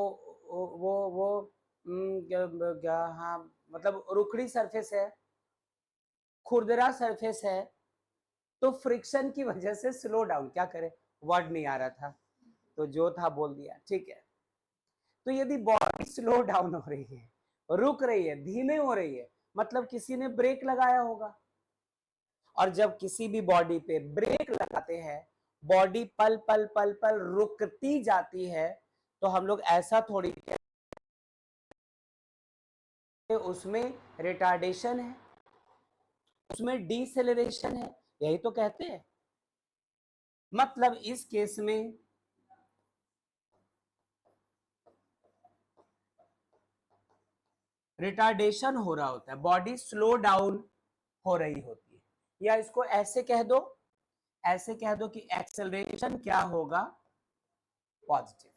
वो हाँ, मतलब रुखड़ी सरफेस है, खुरदरा सरफेस है, तो फ्रिक्शन की वजह से स्लो डाउन, क्या करे, वर्ड नहीं आ रहा था तो जो था बोल दिया, ठीक है। तो यदि बॉडी स्लो डाउन हो रही है, रुक रही है, धीमे हो रही है, मतलब किसी ने ब्रेक लगाया होगा। और जब किसी भी बॉडी पे ब्रेक लगाते हैं, बॉडी पल पल पल पल रुकती जाती है, तो हम लोग ऐसा थोड़ी उसमें रिटार्डेशन है, उसमें डिसेलेरेशन है, यही तो कहते हैं। मतलब इस केस में रिटार्डेशन हो रहा होता है, बॉडी स्लो डाउन हो रही होती है। या इसको ऐसे कह दो, ऐसे कह दो कि एक्सेलरेशन क्या होगा, पॉजिटिव।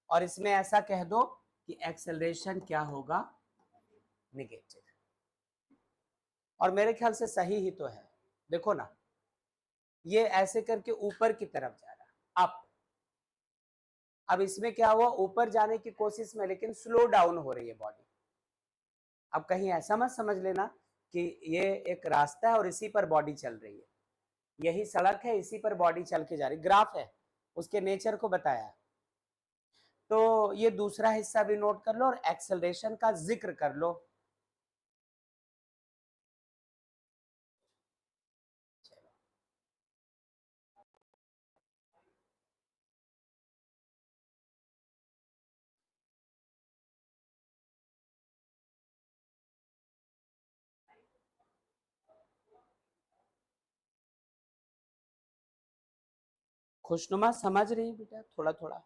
और इसमें ऐसा कह दो कि एक्सेलरेशन क्या होगा, नेगेटिव। और मेरे ख्याल से सही ही तो है। देखो ना, ये ऐसे करके ऊपर की तरफ जा रहा, अप। अब इसमें क्या हुआ, ऊपर जाने की कोशिश में, लेकिन स्लो डाउन हो रही है बॉडी। अब कहीं ऐसा मत समझ लेना कि ये एक रास्ता है और इसी पर बॉडी चल रही है, यही सड़क है, इसी पर बॉडी चल के जा रही, ग्राफ है, उसके नेचर को बताया। तो ये दूसरा हिस्सा भी नोट कर लो और एक्सेलरेशन का जिक्र कर लो। खुशनुमा समझ रही बेटा, थोड़ा थोड़ा।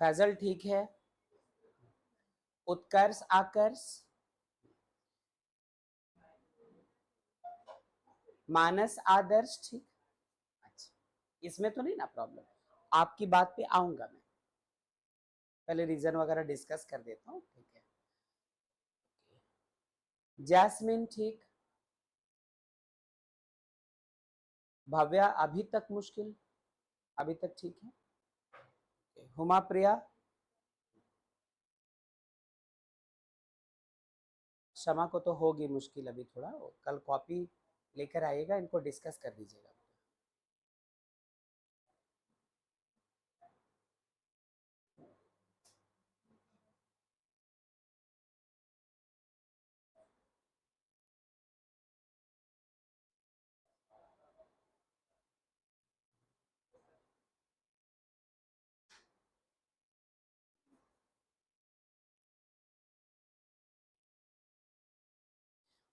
फैजल ठीक है, उत्कर्ष आकर्ष, मानस आदर्श ठीक। अच्छा, इसमें तो नहीं ना प्रॉब्लम, आपकी बात पे आऊंगा मैं, पहले रीजन वगैरह डिस्कस कर देता हूँ, ठीक है। जैस्मिन ठीक, भव्या अभी तक मुश्किल, अभी तक ठीक है। हुमा प्रिया, शमा को तो होगी मुश्किल अभी थोड़ा, कल कॉपी लेकर आइएगा, इनको डिस्कस कर दीजिएगा।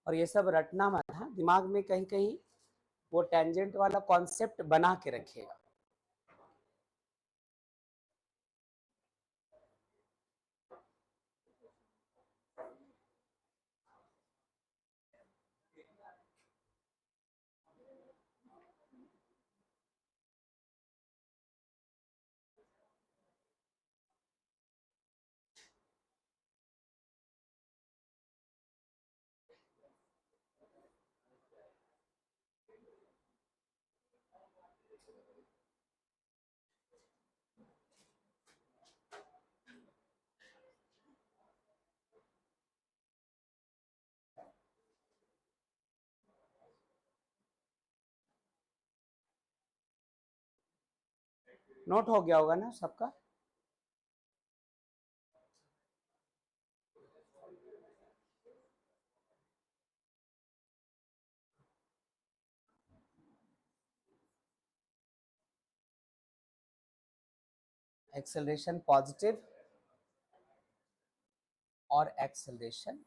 और ये सब रटना मत, हाँ, दिमाग में कहीं कहीं वो टेंजेंट वाला कॉन्सेप्ट बना के रखिएगा। नोट हो गया होगा ना सबका। एक्सेलरेशन पॉजिटिव और एक्सेलरेशन,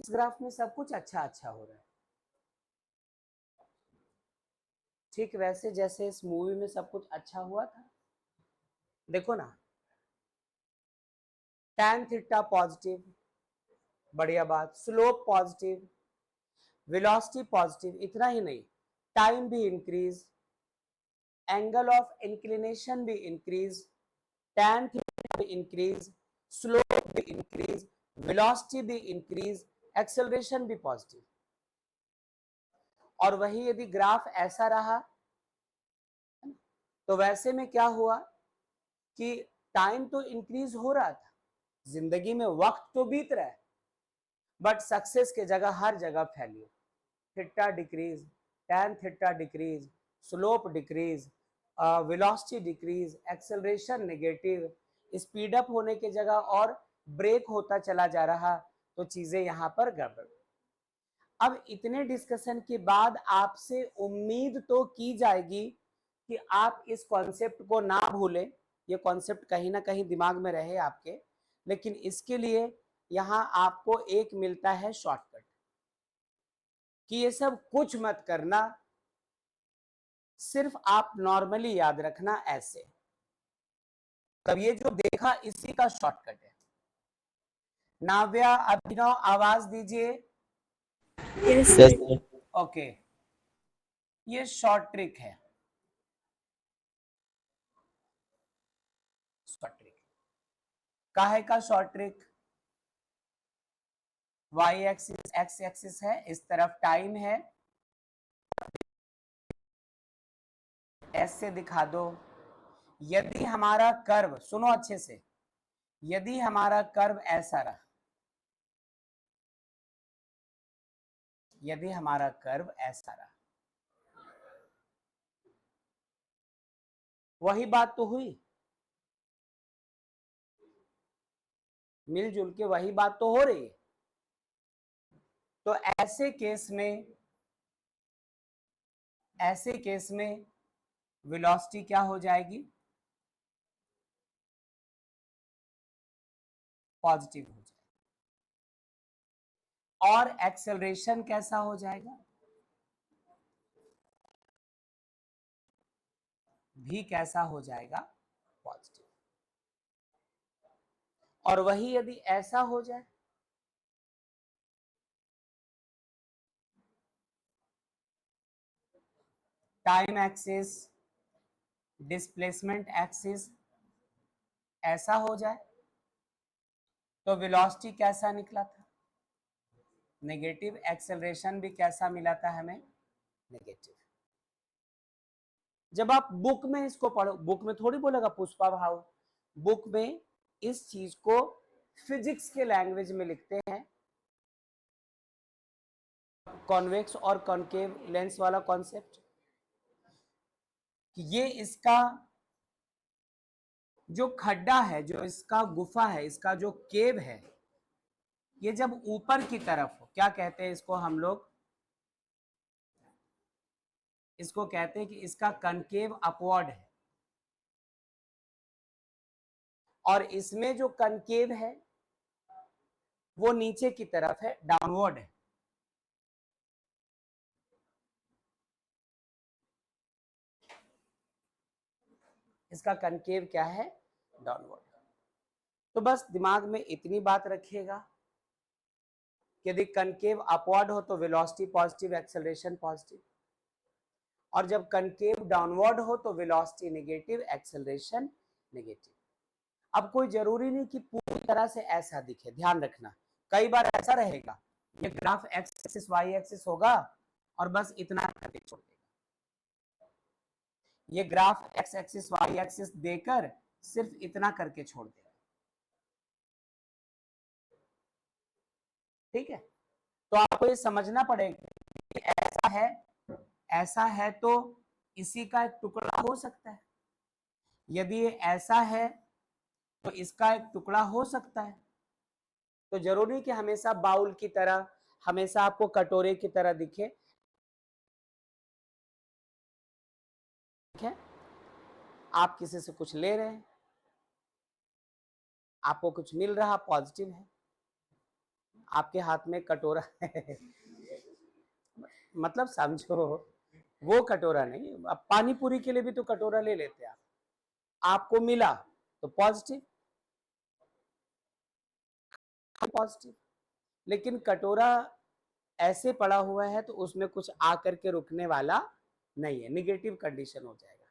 इस ग्राफ में सब कुछ अच्छा अच्छा हो रहा है, ठीक वैसे जैसे इस मूवी में सब कुछ अच्छा हुआ था। देखो ना, tan थीटा पॉजिटिव, बढ़िया बात, स्लोप पॉजिटिव, वेलोसिटी पॉजिटिव, इतना ही नहीं, टाइम भी इंक्रीज, एंगल ऑफ इंक्लिनेशन भी इंक्रीज, tan थीटा भी इंक्रीज, स्लोप भी इंक्रीज, वेलोसिटी भी इंक्रीज, एक्सेलरेशन भी पॉजिटिव। और वही यदि ग्राफ ऐसा रहा तो वैसे में क्या हुआ कि टाइम तो इंक्रीज हो रहा था, जिंदगी में वक्त तो बीत रहा है, बट सक्सेस की जगह हर जगह failure, theta decrease, tan theta decrease, slope decrease, velocity decrease, acceleration negative, speed up होने की जगह और ब्रेक होता चला जा रहा, तो चीजें यहाँ पर गड़बड़। अब इतने डिस्कशन के बाद आपसे उम्मीद तो की जाएगी कि आप इस कॉन्सेप्ट को ना भूलें, ये कॉन्सेप्ट कहीं ना कहीं दिमाग में रहे आपके, लेकिन इसके लिए यहां आपको एक मिलता है शॉर्टकट कि ये सब कुछ मत करना, सिर्फ आप नॉर्मली याद रखना ऐसे। तब ये जो देखा इसी का शॉर्टकट है। नाव्या, अभिनव, आवाज दीजिए। Yes, Yes, sir. sir. Okay, ये शॉर्ट ट्रिक है। शॉर्ट ट्रिक काहे का short trick? Y axis X axis है, इस तरफ टाइम है, एस से दिखा दो। यदि हमारा कर्व, सुनो अच्छे से, यदि हमारा कर्व ऐसा रहा, यदि हमारा कर्व ऐसा रहा, वही बात तो हुई, मिलजुल के वही बात तो हो रही है। तो ऐसे केस में वेलोसिटी क्या हो जाएगी? पॉजिटिव हो जाएगी। और एक्सेलरेशन कैसा हो जाएगा? भी कैसा हो जाएगा? पॉजिटिव। और वही यदि ऐसा हो जाए, टाइम एक्सिस, डिस्प्लेसमेंट एक्सिस ऐसा हो जाए, तो वेलोसिटी कैसा निकला था? नेगेटिव। एक्सेलरेशन भी कैसा मिला था हमें? नेगेटिव। जब आप बुक में इसको पढ़ो, बुक में थोड़ी बोलेगा पुष्पा भाव, बुक में इस चीज को फिजिक्स के लैंग्वेज में लिखते हैं। कॉन्वेक्स और कॉनकेव लेंस वाला कॉन्सेप्ट, ये इसका जो खड्डा है, जो इसका गुफा है, इसका जो केव है, ये जब ऊपर की तरफ हो, क्या कहते हैं इसको हम लोग? इसको कहते हैं कि इसका कनकेव अपवर्ड है, और इसमें जो कनकेव है वो नीचे की तरफ है, डाउनवर्ड है। इसका कनकेव क्या है? डाउनवर्ड। तो बस दिमाग में इतनी बात रखिएगा, यदि कनकेव अपवर्ड हो तो वेलोसिटी पॉजिटिव, एक्सेलरेशन पॉजिटिव, और जब कनकेव डाउनवर्ड हो तो वेलोसिटी नेगेटिव, एक्सेलरेशन नेगेटिव। अब कोई जरूरी नहीं कि पूरी तरह से ऐसा दिखे, ध्यान रखना, कई बार ऐसा रहेगा, ये graph X axis Y axis होगा और बस इतना करके छोड़ देगा, ये graph X axis Y axis देकर सिर्फ इतना करके छोड़ देगा। ठीक है, तो आपको ये समझना पड़ेगा कि ऐसा है तो इसी का एक टुकड़ा हो सकता है, यदि ये ऐसा है तो इसका एक टुकड़ा हो सकता है। तो जरूरी कि हमेशा बाउल की तरह, हमेशा आपको कटोरे की तरह दिखे। ठीक है, आप किसी से कुछ ले रहे हैं, आपको कुछ मिल रहा, पॉजिटिव है, आपके हाथ में कटोरा है मतलब समझो, वो कटोरा नहीं, अब पानी पूरी के लिए भी तो कटोरा ले लेते हैं आप, आपको मिला तो पॉजिटिव, पॉजिटिव। लेकिन कटोरा ऐसे पड़ा हुआ है तो उसमें कुछ आकर के रुकने वाला नहीं है, निगेटिव कंडीशन हो जाएगा।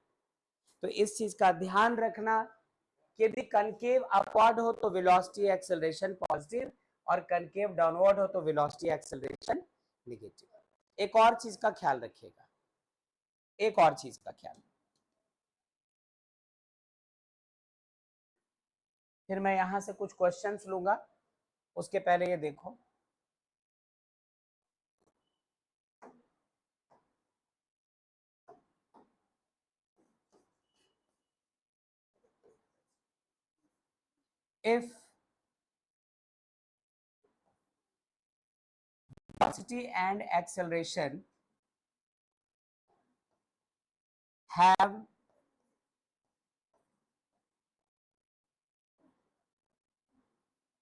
तो इस चीज का ध्यान रखना कि यदि कनकेव अपवर्ड हो तो वेलोसिटी एक्सेलरेशन पॉजिटिव, और कनकेव डाउनवर्ड हो तो वेलोसिटी एक्सेलरेशन नेगेटिव। एक और चीज का ख्याल रखिएगा, एक और चीज का ख्याल, फिर मैं यहां से कुछ क्वेश्चंस लूंगा, उसके पहले ये देखो, if velocity and acceleration have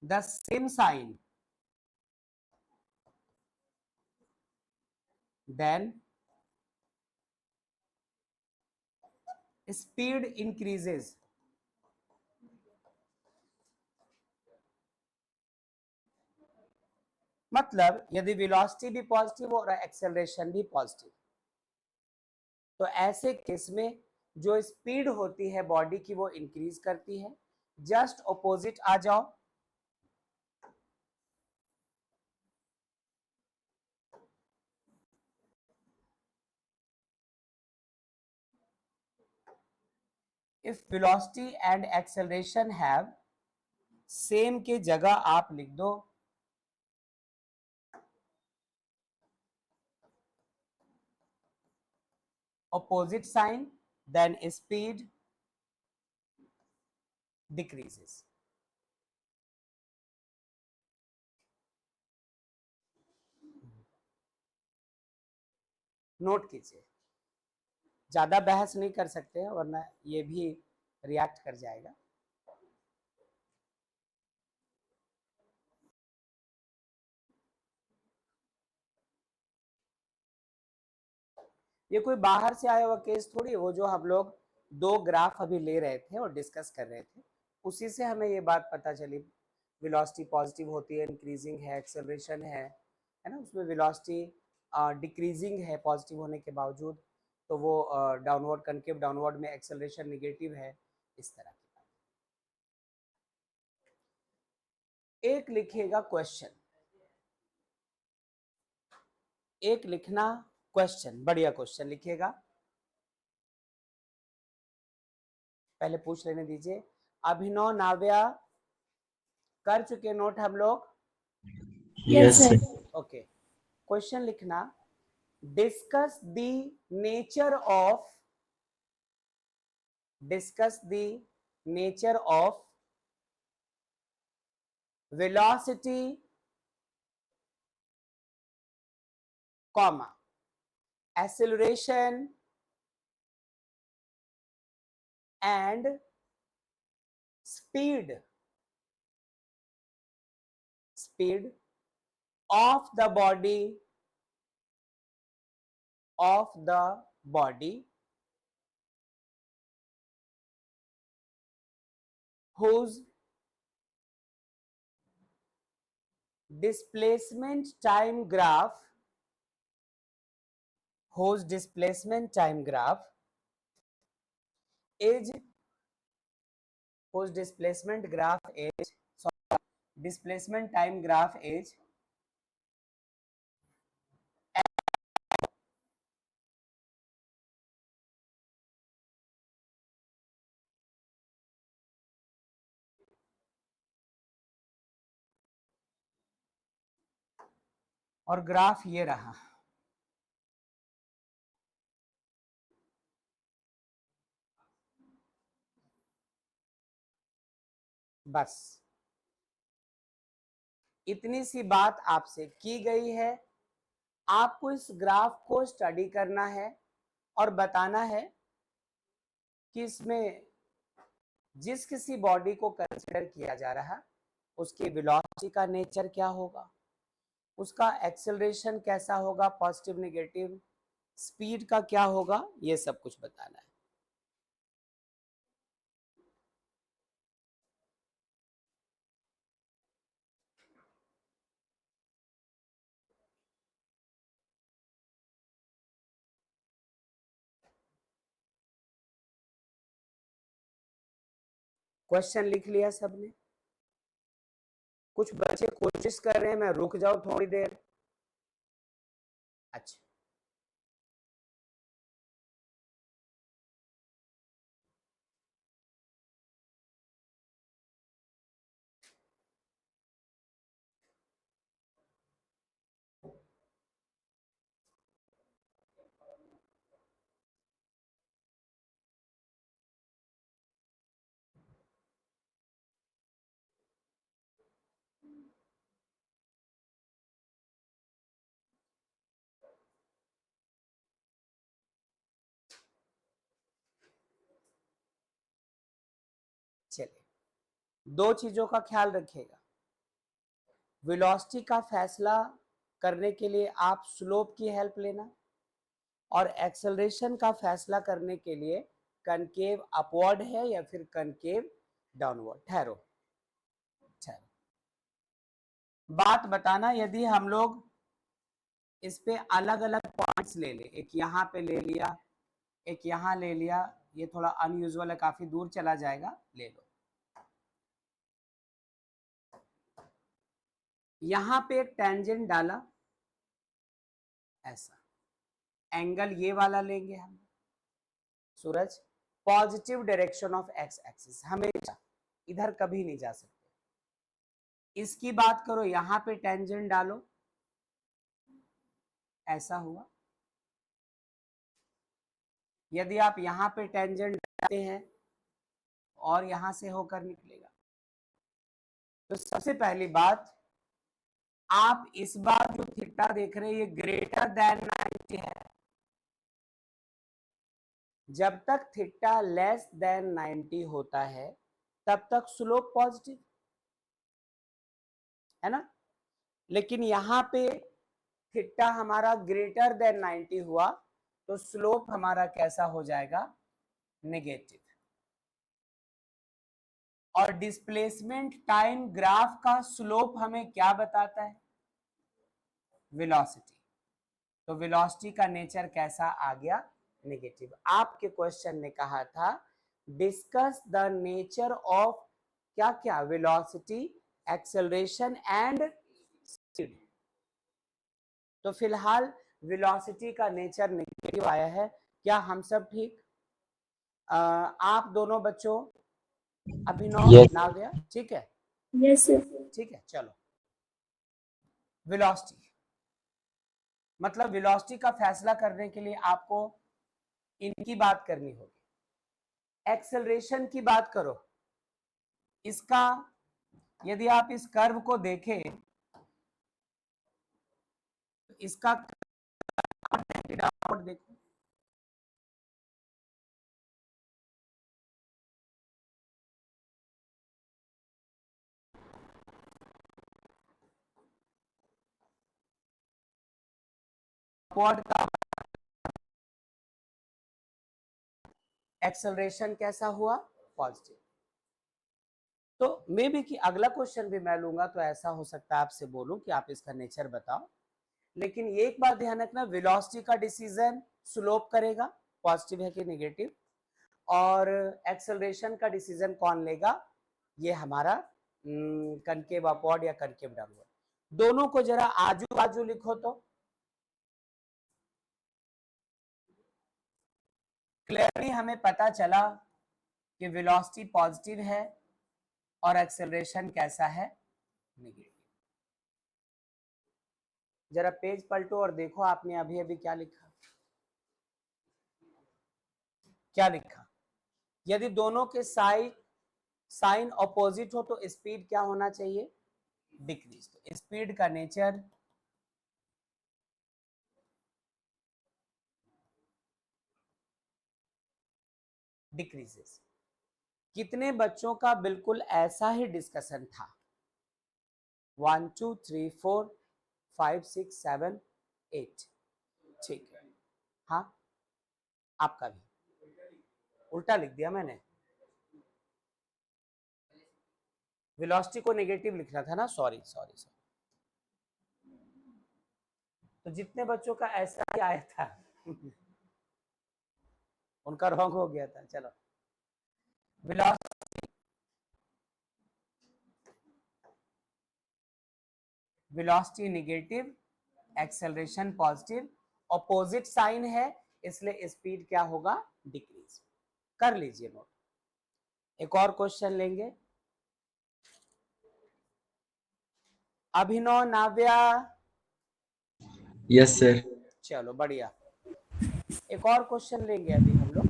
the same sign, then speed increases. मतलब यदि वेलोसिटी भी पॉजिटिव और एक्सेलरेशन भी पॉजिटिव, तो ऐसे केस में जो स्पीड होती है बॉडी की वो इंक्रीज करती है। जस्ट ऑपोजिट आ जाओ, if velocity and acceleration have same के जगह आप लिख दो opposite sign, then speed decreases. Note कीजिए, ज्यादा बहस नहीं कर सकते हैं वरना ये भी रिएक्ट कर जाएगा। ये कोई बाहर से आया हुआ केस थोड़ी है, वो जो हम लोग दो ग्राफ अभी ले रहे थे और डिस्कस कर रहे थे, उसी से हमें ये बात पता चली। वेलोसिटी पॉजिटिव होती है, इंक्रीजिंग है, एक्सेलरेशन है ना, उसमें वेलोसिटी डिक्रीजिंग है पॉजिटिव होने के बावजूद, तो वो डाउनवर्ड कनकेव डाउनवर्ड में एक्सेलरेशन निगेटिव है, इस तरह की बात। एक लिखिएगा क्वेश्चन, एक लिखना क्वेश्चन, बढ़िया क्वेश्चन लिखिएगा। पहले पूछ लेने दीजिए। अभिनव, नाव्या कर चुके नोट हम लोग? Yes, sir. ओके, क्वेश्चन लिखना, discuss the nature of, discuss the nature of velocity comma acceleration and speed, speed of the body, of the body whose displacement time graph, whose displacement time graph is, whose displacement graph is, sorry, displacement time graph is और graph ये रहा। बस इतनी सी बात आपसे की गई है। आपको इस ग्राफ को स्टडी करना है और बताना है कि इसमें जिस किसी बॉडी को कंसिडर किया जा रहा उसकी वेलोसिटी का नेचर क्या होगा, उसका एक्सेलरेशन कैसा होगा, पॉजिटिव नेगेटिव, स्पीड का क्या होगा, ये सब कुछ बताना है। क्वेश्चन लिख लिया सबने? कुछ बच्चे कोशिश कर रहे हैं, मैं रुक जाऊं थोड़ी देर? अच्छा, दो चीजों का ख्याल रखिएगा। वेलोसिटी का फैसला करने के लिए आप स्लोप की हेल्प लेना, और एक्सेलरेशन का फैसला करने के लिए कनकेव अपवर्ड है या फिर कनकेव डाउनवर्ड। ठहरो ठहरो, बात बताना, यदि हम लोग इस पे अलग अलग पॉइंट्स ले ले, एक यहाँ पे ले लिया, एक यहाँ ले लिया, ये थोड़ा अनयूजुअल है, काफी दूर चला जाएगा, ले लो। यहां पे एक टेंजेंट डाला, ऐसा एंगल ये वाला लेंगे हम Suraj, positive direction of x axis, हमेशा इधर कभी नहीं जा सकते। इसकी बात करो, यहां पे टेंजेंट डालो, ऐसा हुआ। यदि आप यहां पे टेंजेंट डालते हैं और यहां से होकर निकलेगा, तो सबसे पहली बात, आप इस बार जो थीटा देख रहे हैं ये ग्रेटर देन 90 है। जब तक थीटा लेस देन 90 होता है तब तक स्लोप पॉजिटिव है ना, लेकिन यहां पे थीटा हमारा ग्रेटर देन 90 हुआ तो स्लोप हमारा कैसा हो जाएगा, नेगेटिव। और डिस्प्लेसमेंट टाइम ग्राफ का स्लोप हमें क्या बताता है, वेलोसिटी। तो वेलोसिटी का नेचर कैसा आ गया, नेगेटिव। आपके क्वेश्चन ने कहा था डिस्कस द नेचर ऑफ क्या क्या, वेलोसिटी, एक्सेलरेशन एंड स्पीड। तो फिलहाल वेलोसिटी का नेचर नेगेटिव आया है। क्या हम सब ठीक? आप दोनों बच्चों, अभिनव, Yes. नाव्या, ठीक है? Yes, sir. ठीक है, चलो। वेलोसिटी मतलब वेलोसिटी का फैसला करने के लिए आपको इनकी बात करनी होगी। एक्सेलरेशन की बात करो, इसका यदि आप इस कर्व को देखें, इसका देखो, अपवर्ड का एक्सेलरेशन कैसा हुआ, पॉजिटिव। तो मे बी कि अगला क्वेश्चन भी मैं लूंगा तो ऐसा हो सकता है आपसे बोलूं कि आप इसका नेचर बताओ, लेकिन ये एक बात ध्यान रखना, वेलोसिटी का डिसीजन स्लोप करेगा, पॉजिटिव है कि नेगेटिव, और एक्सेलरेशन का डिसीजन कौन लेगा, ये हमारा कनकेव अपवर्ड या कनकेव डाउनवर्ड। दोनों को जरा आजू बाजू लिखो तो क्लियरली हमें पता चला कि वेलोसिटी पॉजिटिव है और एक्सेलरेशन कैसा है, नेगेटिव। जरा पेज पलटो और देखो आपने अभी अभी क्या लिखा, क्या लिखा। यदि दोनों के साइन ऑपोजिट हो तो स्पीड क्या होना चाहिए, डिक्रीज। तो स्पीड का नेचर डिक्रीजेस। कितने बच्चों का बिल्कुल ऐसा ही डिस्कशन था, 1 2 3 4 5 6 7 8, ठीक है। हाँ, आपका भी उल्टा लिख दिया मैंने, वेलोसिटी को नेगेटिव लिखना था ना, सॉरी सॉरी सॉरी। तो जितने बच्चों का ऐसा ही आया था उनका रॉन्ग हो गया था। चलो, velocity negative, acceleration positive, opposite sign है इसलिए स्पीड क्या होगा, डिक्रीज। कर लीजिए नोट। एक और क्वेश्चन लेंगे, अभिनव, नाव्या, Yes, sir. चलो बढ़िया। एक और क्वेश्चन लेंगे अभी हम लोग।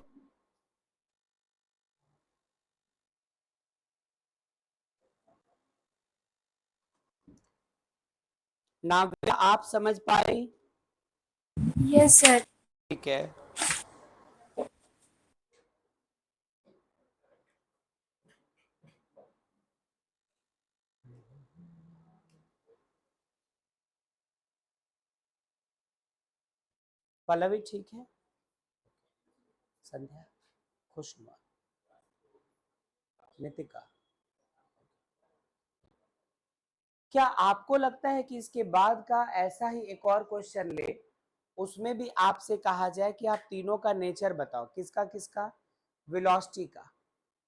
नाव्या आप समझ पाए? Yes, sir. ठीक है। पल्लवी ठीक है, संध्या, खुशनुमा, नितिका। क्या आपको लगता है कि इसके बाद का ऐसा ही एक और क्वेश्चन ले, उसमें भी आपसे कहा जाए कि आप तीनों का नेचर बताओ, किसका किसका? वेलोसिटी का।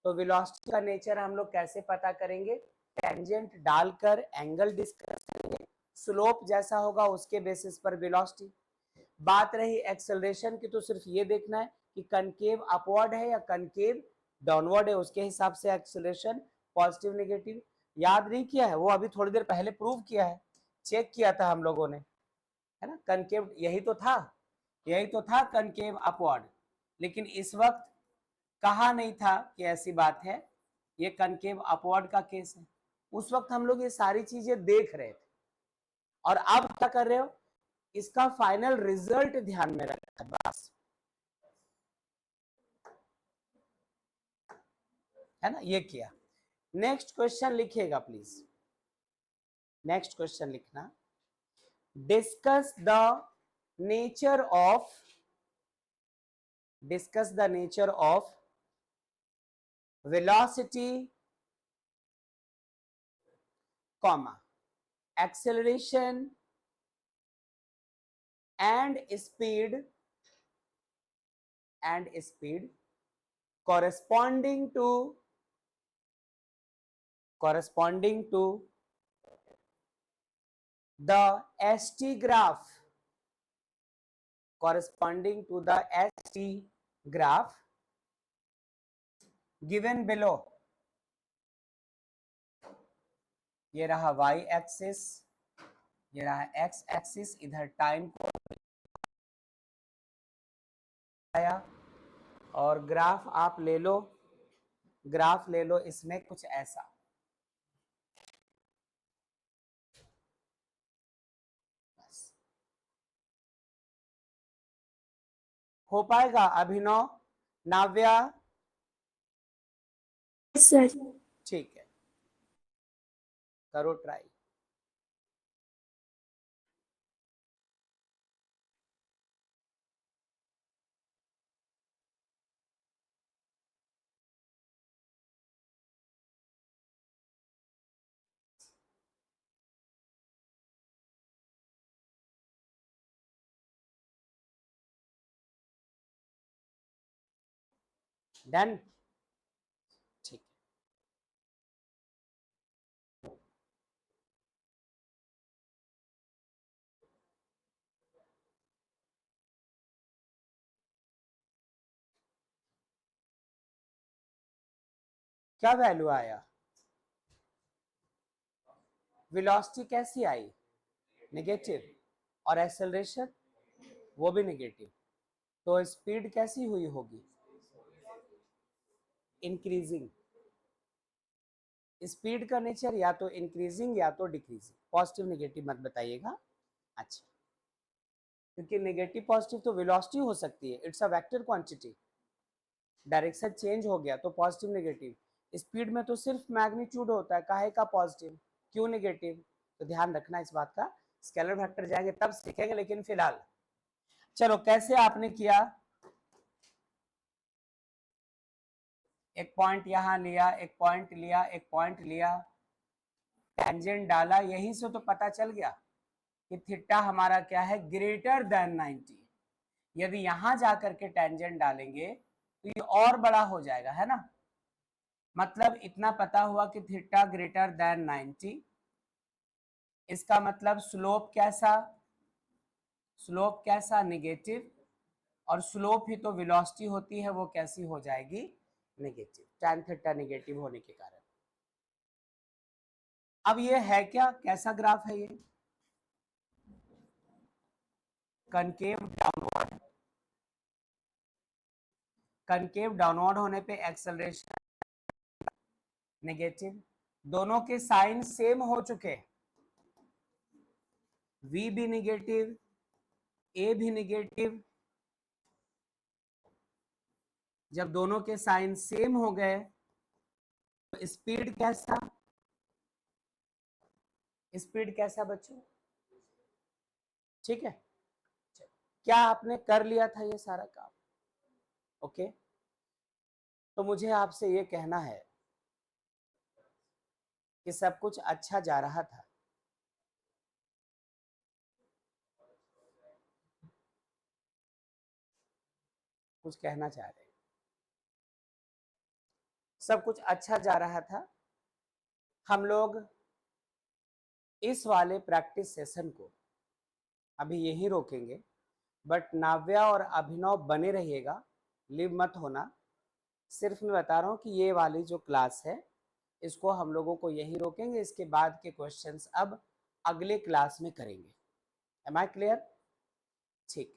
तो वेलोसिटी का नेचर हम लोग कैसे पता करेंगे? टेंजेंट डालकर एंगल डिस्कस करेंगे, स्लोप जैसा होगा उसके बेसिस पर वेलोसिटी। बात रही एक्सेलरेशन की, तो सिर्फ ये देखना है कि कनकेव अपवर्ड है या कनकेव डाउनवर्ड है, उसके हिसाब से एक्सेलरेशन पॉजिटिव नेगेटिव। याद नहीं किया है? वो अभी थोड़ी देर पहले प्रूव किया है, चेक किया था हम लोगों ने, है ना? कनकेव यही तो था, यही तो था कनकेव अपवर्ड। लेकिन इस वक्त कहा नहीं था कि ऐसी बात है, ये कनकेव अपवर्ड का केस है। उस वक्त हम लोग ये सारी चीजें देख रहे थे, और अब क्या कर रहे हो? इसका फाइनल रिजल्ट ध्यान में रखना है बस, है ना? ये किया। नेक्स्ट क्वेश्चन लिखिएगा प्लीज, नेक्स्ट क्वेश्चन लिखना। Discuss the nature of, discuss the nature of velocity, comma, acceleration and speed corresponding to the ST graph, corresponding to the ST graph given below. ये रहा y एक्सिस, ये रहा x axis, इधर time को आया, और graph आप ले लो, ग्राफ ले लो इसमें कुछ ऐसा। हो पाएगा अभिनव, नाव्या? Yes, sir. ठीक है, करो ट्राई। डन, ठीक। क्या वैल्यू आया? वेलोसिटी कैसी आई? नेगेटिव, और एक्सेलरेशन वो भी नेगेटिव। तो स्पीड कैसी हुई होगी? इंक्रीजिंग। स्पीड का नेचर या तो इंक्रीजिंग या तो डिक्रीजिंग, पॉजिटिव नेगेटिव मत बताइएगा। अच्छा, क्योंकि नेगेटिव पॉजिटिव तो वेलोसिटी हो सकती है, it's a vector quantity, direction change हो गया तो पॉजिटिव नेगेटिव। स्पीड में तो सिर्फ मैग्नीट्यूड होता है, काहे का पॉजिटिव, क्यों नेगेटिव? तो ध्यान रखना इस बात का, स्केलर वेक्टर जाएंगे तब सीखेंगे, लेकिन फिलहाल चलो कैसे आपने किया। एक पॉइंट यहां लिया, एक पॉइंट लिया, एक पॉइंट लिया, टेंजेंट डाला, यहीं से तो पता चल गया कि थीटा हमारा क्या है, ग्रेटर देन 90। यदि यहां जाकर के टेंजेंट डालेंगे तो ये और बड़ा हो जाएगा, है ना? मतलब इतना पता हुआ कि थीटा ग्रेटर देन 90। इसका मतलब स्लोप कैसा, स्लोप कैसा, नेगेटिव, और स्लोप ही तो वेलोसिटी होती है, वो कैसी हो जाएगी, नेगेटिव, tan थीटा नेगेटिव होने के कारण। अब ये है क्या, कैसा ग्राफ है ये? कनकेव डाउनवर्ड, कनकेव डाउनवर्ड होने पे एक्सेलरेशन नेगेटिव, दोनों के साइन सेम हो चुके, v भी नेगेटिव, a भी नेगेटिव। जब दोनों के साइन सेम हो गए तो स्पीड कैसा, स्पीड कैसा बच्चों? ठीक है, क्या आपने कर लिया था ये सारा काम? ओके, तो मुझे आपसे ये कहना है कि सब कुछ अच्छा जा रहा था। कुछ कहना चाह रहे हैं? सब कुछ अच्छा जा रहा था। हम लोग इस वाले प्रैक्टिस सेशन को अभी यहीं रोकेंगे, बट नाव्या और अभिनव बने रहिएगा, लिव मत होना। सिर्फ मैं बता रहा हूँ कि ये वाली जो क्लास है इसको हम लोगों को यहीं रोकेंगे, इसके बाद के क्वेश्चंस अब अगले क्लास में करेंगे। Am I clear? ठीक है।